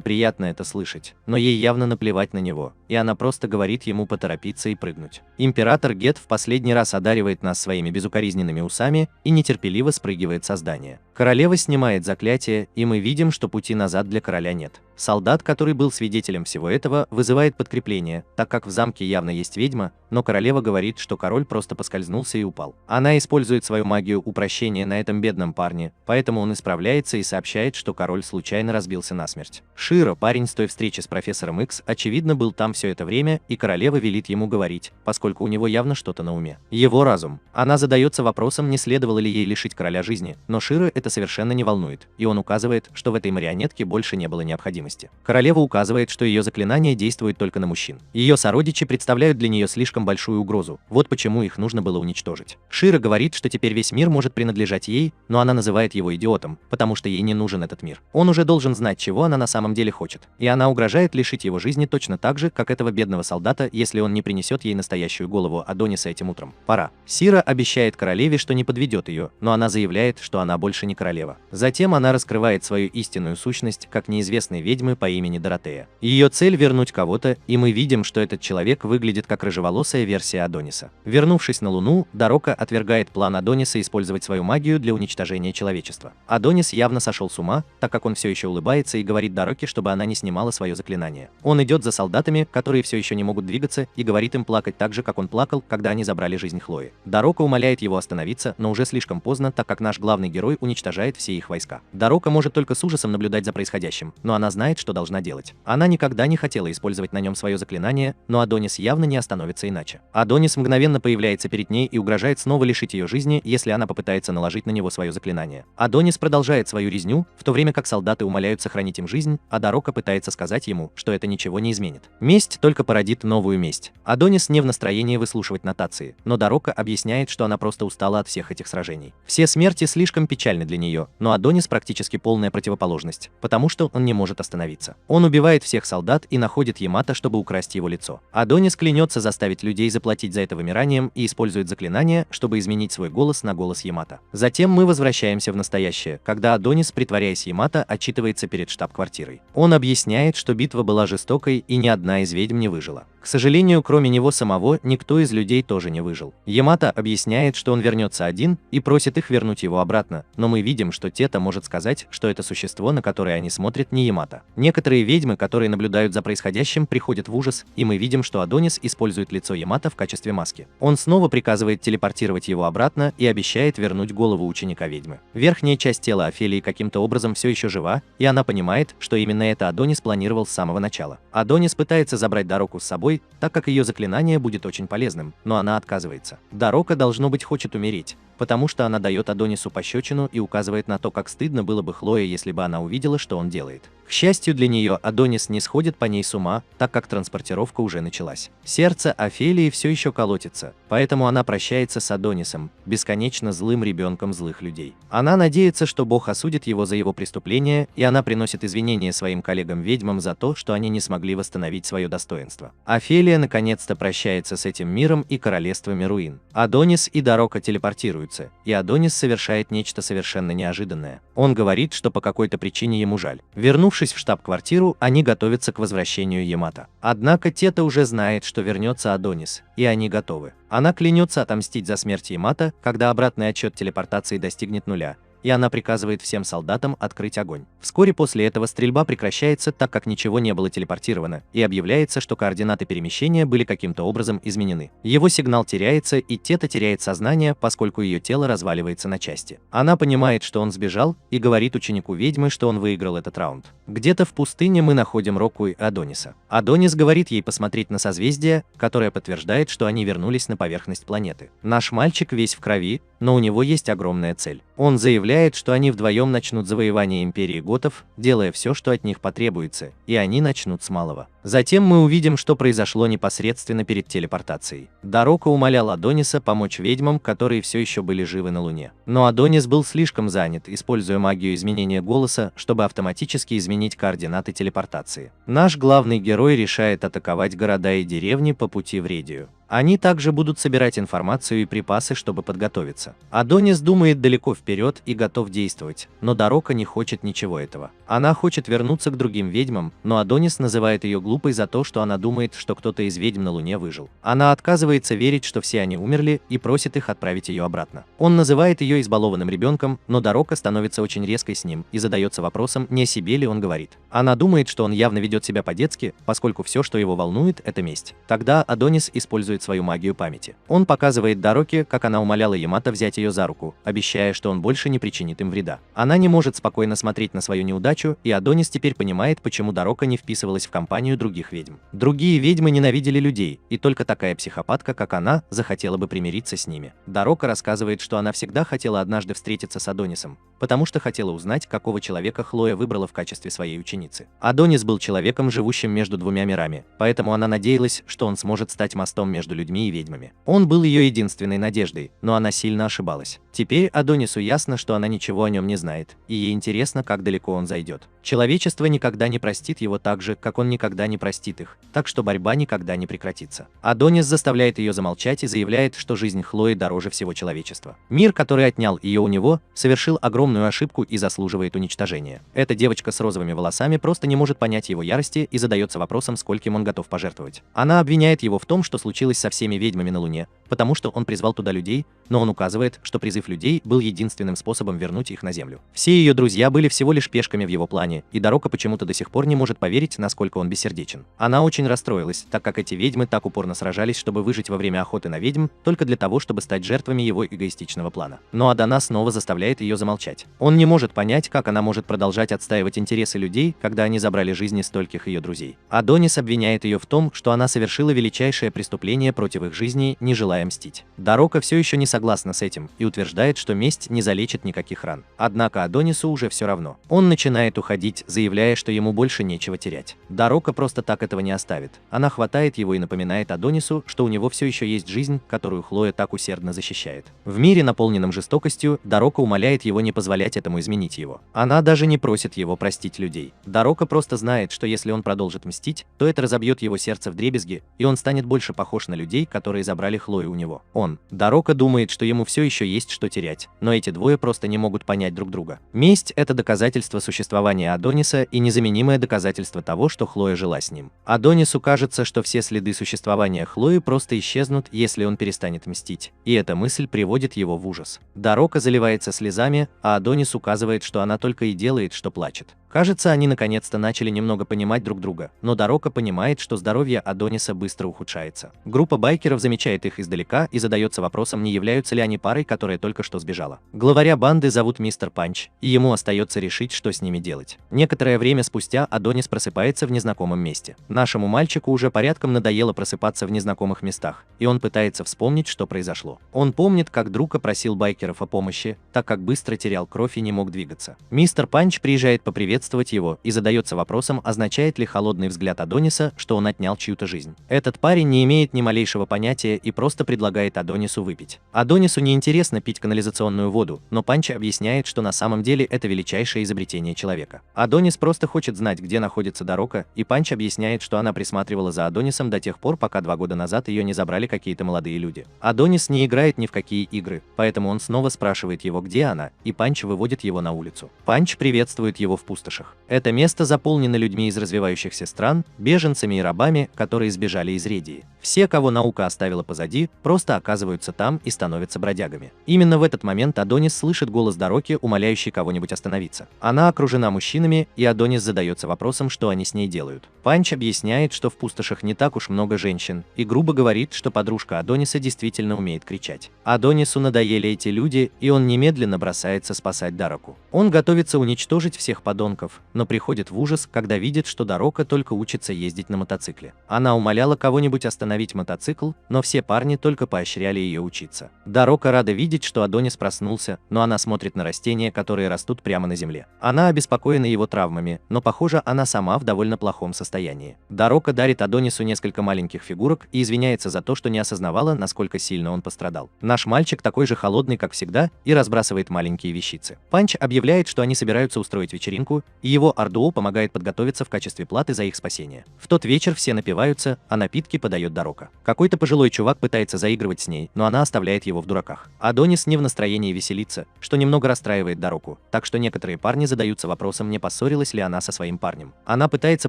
Speaker 1: приятно это слышать, но ей явно наплевать на него, и она просто говорит ему поторопиться и прыгнуть. Император Гет в последний раз одаривает нас своими безукоризненными усами и нетерпеливо спрыгивает со здания. Королева снимает заклятие, и мы видим, что пути назад для короля нет. Солдат, который был свидетелем всего этого, вызывает подкрепление, так как в замке явно есть ведьма, но королева говорит, что король просто поскользнулся и упал. Она использует свою магию упрощения на этом бедном парне, поэтому он исправляется и сообщает, что король случайно разбился насмерть. Широ, парень с той встречи с профессором Икс, очевидно был там все это время, и королева велит ему говорить, поскольку у него явно что-то на уме. Его разум. Она задается вопросом, не следовало ли ей лишить короля жизни, но Широ это совершенно не волнует, и он указывает, что в этой марионетке больше не было необходимости. Королева указывает, что ее заклинание действует только на мужчин. Ее сородичи представляют для нее слишком большую угрозу, вот почему их нужно было уничтожить. Широ говорит, что теперь весь мир может принадлежать ей, но она называет его идиотом, потому что ей не нужен этот мир. Он уже должен знать, чего она на самом деле хочет, и она угрожает лишить его жизни точно так же, как этого бедного солдата, если он не принесет ей настоящую голову Адониса этим утром. Пора. Сира обещает королеве, что не подведет ее, но она заявляет, что она больше не королева. Затем она раскрывает свою истинную сущность, как неизвестный ведьма по имени Доротея. Ее цель — вернуть кого-то, и мы видим, что этот человек выглядит как рыжеволосая версия Адониса. Вернувшись на Луну, Дарока отвергает план Адониса использовать свою магию для уничтожения человечества. Адонис явно сошел с ума, так как он все еще улыбается и говорит Дароке, чтобы она не снимала свое заклинание. Он идет за солдатами, которые все еще не могут двигаться, и говорит им плакать так же, как он плакал, когда они забрали жизнь Хлои. Дорока умоляет его остановиться, но уже слишком поздно, так как наш главный герой уничтожает все их войска. Дорока может только с ужасом наблюдать за происходящим, но она знает, что должна делать. Она никогда не хотела использовать на нем свое заклинание, но Адонис явно не остановится иначе. Адонис мгновенно появляется перед ней и угрожает снова лишить ее жизни, если она попытается наложить на него свое заклинание. Адонис продолжает свою резню, в то время как солдаты умоляют сохранить им жизнь, а Дорока пытается сказать ему, что это ничего не изменит. Месть только породит новую месть. Адонис не в настроении выслушивать нотации, но Дорока объясняет, что она просто устала от всех этих сражений. Все смерти слишком печальны для нее, но Адонис практически полная противоположность, потому что он не может остановиться. Он убивает всех солдат и находит Ямато, чтобы украсть его лицо. Адонис клянется заставить людей заплатить за это вымиранием и использует заклинание, чтобы изменить свой голос на голос Ямато. Затем мы возвращаемся в настоящее, когда Адонис, притворяясь Ямато, отчитывается перед штаб-квартирой. Он объясняет, что битва была жестокой и ни одна из ведьм не выжила. К сожалению, кроме него самого, никто из людей тоже не выжил. Ямато объясняет, что он вернется один и просит их вернуть его обратно, но мы видим, что Тета может сказать, что это существо, на которое они смотрят, не Ямато. Некоторые ведьмы, которые наблюдают за происходящим, приходят в ужас, и мы видим, что Адонис использует лицо Ямато в качестве маски. Он снова приказывает телепортировать его обратно и обещает вернуть голову ученика ведьмы. Верхняя часть тела Офелии каким-то образом все еще жива, и она понимает, что именно это Адонис планировал с самого начала. Адонис пытается забрать Дороку с собой, так как ее заклинание будет очень полезным, но она отказывается. Дорока, должно быть, хочет умереть, потому что она дает Адонису пощечину и указывает на то, как стыдно было бы Хлое, если бы она увидела, что он делает. К счастью для нее, Адонис не сходит по ней с ума, так как транспортировка уже началась. Сердце Офелии все еще колотится, поэтому она прощается с Адонисом, бесконечно злым ребенком злых людей. Она надеется, что Бог осудит его за его преступление, и она приносит извинения своим коллегам-ведьмам за то, что они не смогли восстановить свое достоинство. Офелия наконец-то прощается с этим миром и королевствами руин. Адонис и Дорока телепортируются, и Адонис совершает нечто совершенно неожиданное. Он говорит, что по какой-то причине ему жаль. Вернувшись в штаб-квартиру, они готовятся к возвращению Ямато. Однако Тета уже знает, что вернется Адонис, и они готовы. Она клянется отомстить за смерть Ямато, когда обратный отсчет телепортации достигнет нуля, и она приказывает всем солдатам открыть огонь. Вскоре после этого стрельба прекращается, так как ничего не было телепортировано, и объявляется, что координаты перемещения были каким-то образом изменены. Его сигнал теряется, и Тета теряет сознание, поскольку ее тело разваливается на части. Она понимает, что он сбежал, и говорит ученику ведьмы, что он выиграл этот раунд. Где-то в пустыне мы находим Року и Адониса. Адонис говорит ей посмотреть на созвездие, которое подтверждает, что они вернулись на поверхность планеты. Наш мальчик весь в крови, но у него есть огромная цель. Он заявляет, что они вдвоем начнут завоевание империи готов, делая все, что от них потребуется, и они начнут с малого. Затем мы увидим, что произошло непосредственно перед телепортацией. Дорока умолял Адониса помочь ведьмам, которые все еще были живы на Луне. Но Адонис был слишком занят, используя магию изменения голоса, чтобы автоматически изменить координаты телепортации. Наш главный герой решает атаковать города и деревни по пути в Редию. Они также будут собирать информацию и припасы, чтобы подготовиться. Адонис думает далеко вперед и готов действовать, но Дорока не хочет ничего этого. Она хочет вернуться к другим ведьмам, но Адонис называет ее глупой за то, что она думает, что кто-то из ведьм на Луне выжил. Она отказывается верить, что все они умерли, и просит их отправить ее обратно. Он называет ее избалованным ребенком, но Дорока становится очень резкой с ним и задается вопросом, не о себе ли он говорит. Она думает, что он явно ведет себя по-детски, поскольку все, что его волнует, это месть. Тогда Адонис использует свою магию памяти. Он показывает Дороке, как она умоляла Ямато взять ее за руку, обещая, что он больше не причинит им вреда. Она не может спокойно смотреть на свою неудачу, и Адонис теперь понимает, почему Дорока не вписывалась в компанию других ведьм. Другие ведьмы ненавидели людей, и только такая психопатка, как она, захотела бы примириться с ними. Дорока рассказывает, что она всегда хотела однажды встретиться с Адонисом, потому что хотела узнать, какого человека Хлоя выбрала в качестве своей ученицы. Адонис был человеком, живущим между двумя мирами, поэтому она надеялась, что он сможет стать мостом между людьми и ведьмами. Он был ее единственной надеждой, но она сильно ошибалась. Теперь Адонису ясно, что она ничего о нем не знает, и ей интересно, как далеко он зайдет. Человечество никогда не простит его так же, как он никогда не простит их, так что борьба никогда не прекратится. Адонис заставляет ее замолчать и заявляет, что жизнь Хлои дороже всего человечества. Мир, который отнял ее у него, совершил огромную ошибку и заслуживает уничтожения. Эта девочка с розовыми волосами просто не может понять его ярости и задается вопросом, скольким он готов пожертвовать. Она обвиняет его в том, что случилось со всеми ведьмами на Луне, потому что он призвал туда людей, но он указывает, что призыв людей был единственным способом вернуть их на землю. Все ее друзья были всего лишь пешками в его плане, и Дорока почему-то до сих пор не может поверить, насколько он бессердечен. Она очень расстроилась, так как эти ведьмы так упорно сражались, чтобы выжить во время охоты на ведьм, только для того, чтобы стать жертвами его эгоистичного плана. Но Адана снова заставляет ее замолчать. Он не может понять, как она может продолжать отстаивать интересы людей, когда они забрали жизни стольких ее друзей. Адонис обвиняет ее в том, что она совершила величайшее преступление против их жизни, не желая мстить. Дорока все еще не согласна с этим и утверждает, что месть не залечит никаких ран. Однако Адонису уже все равно. Он начинает уходить, заявляя, что ему больше нечего терять. Дорока просто так этого не оставит. Она хватает его и напоминает Адонису, что у него все еще есть жизнь, которую Хлоя так усердно защищает. В мире, наполненном жестокостью, Дорока умоляет его не позволять этому изменить его. Она даже не просит его простить людей. Дорока просто знает, что если он продолжит мстить, то это разобьет его сердце вдребезги, и он станет больше похож на людей, которые забрали Хлою у него. Дорока думает, что ему все еще есть что терять, но эти двое просто не могут понять друг друга. Месть – это доказательство существования Адониса и незаменимое доказательство того, что Хлоя жила с ним. Адонису кажется, что все следы существования Хлои просто исчезнут, если он перестанет мстить, и эта мысль приводит его в ужас. Дорока заливается слезами, а Адонис указывает, что она только и делает, что плачет. Кажется, они наконец-то начали немного понимать друг друга, но Дорока понимает, что здоровье Адониса быстро ухудшается. Группа байкеров замечает их издалека и задается вопросом, не являются ли они парой, которая только что сбежала. Главаря банды зовут Мистер Панч, и ему остается решить, что с ними делать. Некоторое время спустя Адонис просыпается в незнакомом месте. Нашему мальчику уже порядком надоело просыпаться в незнакомых местах, и он пытается вспомнить, что произошло. Он помнит, как друг просил байкеров о помощи, так как быстро терял кровь и не мог двигаться. Мистер Панч приезжает поприветствовать его и задается вопросом, означает ли холодный взгляд Адониса, что он отнял чью-то жизнь. Этот парень не имеет ни малейшего понятия и просто предлагает Адонису выпить. Адонису не интересно пить канализационную воду, но Панч объясняет, что на самом деле это величайшее изобретение человека. Адонис просто хочет знать, где находится Дорока, и Панч объясняет, что она присматривала за Адонисом до тех пор, пока 2 года назад ее не забрали какие-то молодые люди. Адонис не играет ни в какие игры, поэтому он снова спрашивает его, где она, и Панч выводит его на улицу. Панч приветствует его в пустошах. Это место заполнено людьми из развивающихся стран, беженцами и рабами, которые сбежали из Редии. Все, кого наука оставила позади, просто оказываются там и становятся бродягами. Именно в этот момент Адонис слышит голос Дороки, умоляющий кого-нибудь остановиться. Она окружена мужчинами, и Адонис задается вопросом, что они с ней делают. Панч объясняет, что в пустошах не так уж много женщин, и грубо говорит, что подружка Адониса действительно умеет кричать. Адонису надоели эти люди, и он немедленно бросается спасать Дороку. Он готовится уничтожить всех подонков, но приходит в ужас, когда видит, что Дорока только учится ездить на мотоцикле. Она умоляла кого-нибудь остановить мотоцикл, но все парни только поощряли ее учиться. Дорока рада видеть, что Адонис проснулся, но она смотрит на растения, которые растут прямо на земле. Она обеспокоена его травмами, но похоже, она сама в довольно плохом состоянии. Дорока дарит Адонису несколько маленьких фигурок и извиняется за то, что не осознавала, насколько сильно он пострадал. Наш мальчик такой же холодный, как всегда, и разбрасывает маленькие вещицы. Панч объявляет, что они собираются устроить вечеринку, и его Ардуо помогает подготовиться в качестве платы за их спасение. В тот вечер все напиваются, а напитки подает Дорока. Какой-то пожилой чувак пытается заигрывать с ней, но она оставляет его в дураках. Адонис не в настроении веселиться, что немного расстраивает Дороку, так что некоторые парни задаются вопросом, не поссорилась ли она со своим парнем. Она пытается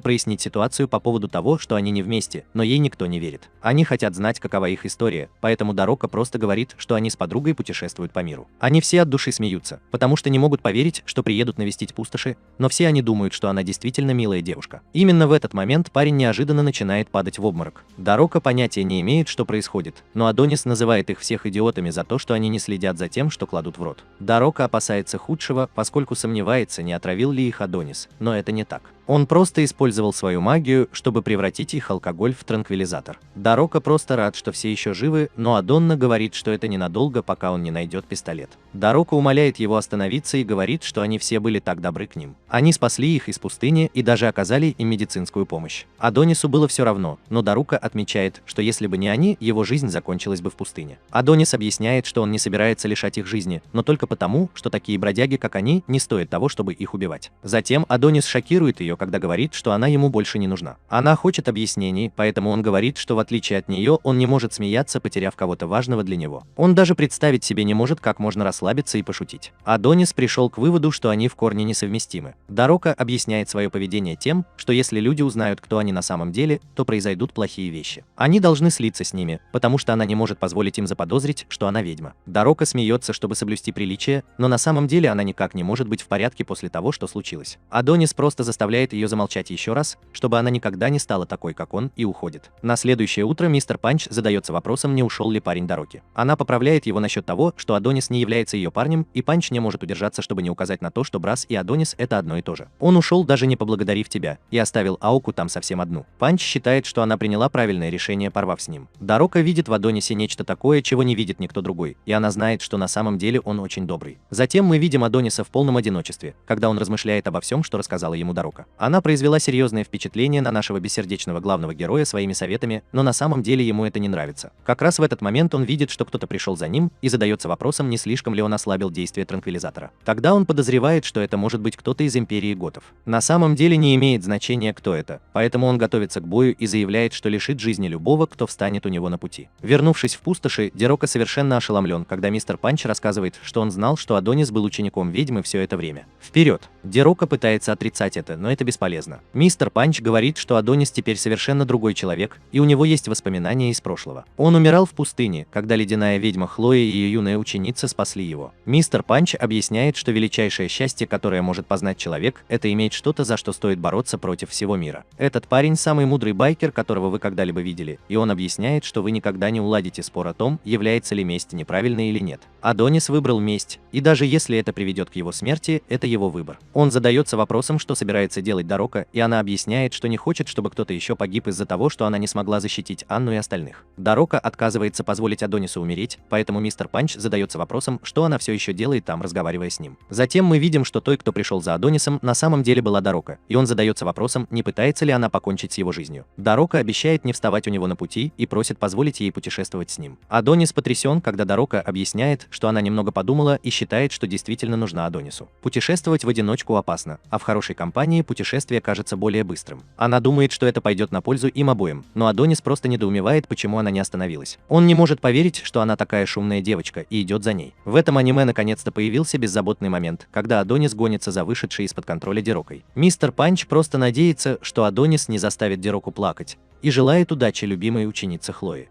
Speaker 1: прояснить ситуацию по поводу того, что они не вместе, но ей никто не верит. Они хотят знать, какова их история, поэтому Дорока просто говорит, что они с подругой путешествуют по миру. Они все от души смеются, потому что не могут поверить, что приедут навестить пустоши, но все они думают, что она действительно милая девушка. Именно в этот момент парень неожиданно начинает падать в обморок. Дорока понятия не имеет, что происходит, но Адонис называет их всех идиотами за то, что они не следят за тем, что кладут в рот. Дорока опасается худшего, поскольку сомневается, не отравил ли их Адонис, но это не так. Он просто использовал свою магию, чтобы превратить их алкоголь в транквилизатор. Дорока просто рад, что все еще живы, но Адонна говорит, что это ненадолго, пока он не найдет пистолет. Дорока умоляет его остановиться и говорит, что они все были так добры к ним. Они спасли их из пустыни и даже оказали им медицинскую помощь. Адонису было все равно, но Дорока отмечает, что если бы не они, его жизнь закончилась бы в пустыне. Адонис объясняет, что он не собирается лишать их жизни, но только потому, что такие бродяги, как они, не стоят того, чтобы их убивать. Затем Адонис шокирует ее, ее, когда говорит, что она ему больше не нужна. Она хочет объяснений, поэтому он говорит, что в отличие от нее он не может смеяться, потеряв кого-то важного для него. Он даже представить себе не может, как можно расслабиться и пошутить. Адонис пришел к выводу, что они в корне несовместимы. Дарока объясняет свое поведение тем, что если люди узнают, кто они на самом деле, то произойдут плохие вещи. Они должны слиться с ними, потому что она не может позволить им заподозрить, что она ведьма. Дарока смеется, чтобы соблюсти приличие, но на самом деле она никак не может быть в порядке после того, что случилось. Адонис просто заставляет ее замолчать еще раз, чтобы она никогда не стала такой, как он, и уходит. На следующее утро мистер Панч задается вопросом, не ушел ли парень Дароки. Она поправляет его насчет того, что Адонис не является ее парнем, и Панч не может удержаться, чтобы не указать на то, что Брас и Адонис — это одно и то же. Он ушел, даже не поблагодарив тебя, и оставил Аоку там совсем одну. Панч считает, что она приняла правильное решение, порвав с ним. Дарока видит в Адонисе нечто такое, чего не видит никто другой, и она знает, что на самом деле он очень добрый. Затем мы видим Адониса в полном одиночестве, когда он размышляет обо всем, что рассказала ему Дарока. Она произвела серьезное впечатление на нашего бессердечного главного героя своими советами, но на самом деле ему это не нравится. Как раз в этот момент он видит, что кто-то пришел за ним, и задается вопросом, не слишком ли он ослабил действие транквилизатора. Тогда он подозревает, что это может быть кто-то из Империи Готов. На самом деле не имеет значения, кто это, поэтому он готовится к бою и заявляет, что лишит жизни любого, кто встанет у него на пути. Вернувшись в пустоши, Дарока совершенно ошеломлен, когда мистер Панч рассказывает, что он знал, что Адонис был учеником ведьмы все это время. Вперед! Дарока пытается отрицать это, но это бесполезно. Мистер Панч говорит, что Адонис теперь совершенно другой человек, и у него есть воспоминания из прошлого. Он умирал в пустыне, когда ледяная ведьма Хлоя и ее юная ученица спасли его. Мистер Панч объясняет, что величайшее счастье, которое может познать человек, это иметь что-то, за что стоит бороться против всего мира. Этот парень самый мудрый байкер, которого вы когда-либо видели, и он объясняет, что вы никогда не уладите спор о том, является ли месть неправильной или нет. Адонис выбрал месть, и даже если это приведет к его смерти, это его выбор. Он задается вопросом, что собирается делать Дарока, и она объясняет, что не хочет, чтобы кто-то еще погиб из-за того, что она не смогла защитить Анну и остальных. Дарока отказывается позволить Адонису умереть, поэтому мистер Панч задается вопросом, что она все еще делает там, разговаривая с ним. Затем мы видим, что той, кто пришел за Адонисом, на самом деле была Дарока, и он задается вопросом, не пытается ли она покончить с его жизнью. Дарока обещает не вставать у него на пути и просит позволить ей путешествовать с ним. Адонис потрясен, когда Дарока объясняет, что она немного подумала и считает, что действительно нужна Адонису. Путешествовать в одиночку опасно, а в хорошей компании путешествие кажется более быстрым. Она думает, что это пойдет на пользу им обоим, но Адонис просто недоумевает, почему она не остановилась. Он не может поверить, что она такая шумная девочка, и идет за ней. В этом аниме наконец-то появился беззаботный момент, когда Адонис гонится за вышедшей из-под контроля Дарокой. Мистер Панч просто надеется, что Адонис не заставит Дароку плакать, и желает удачи любимой ученице Хлое.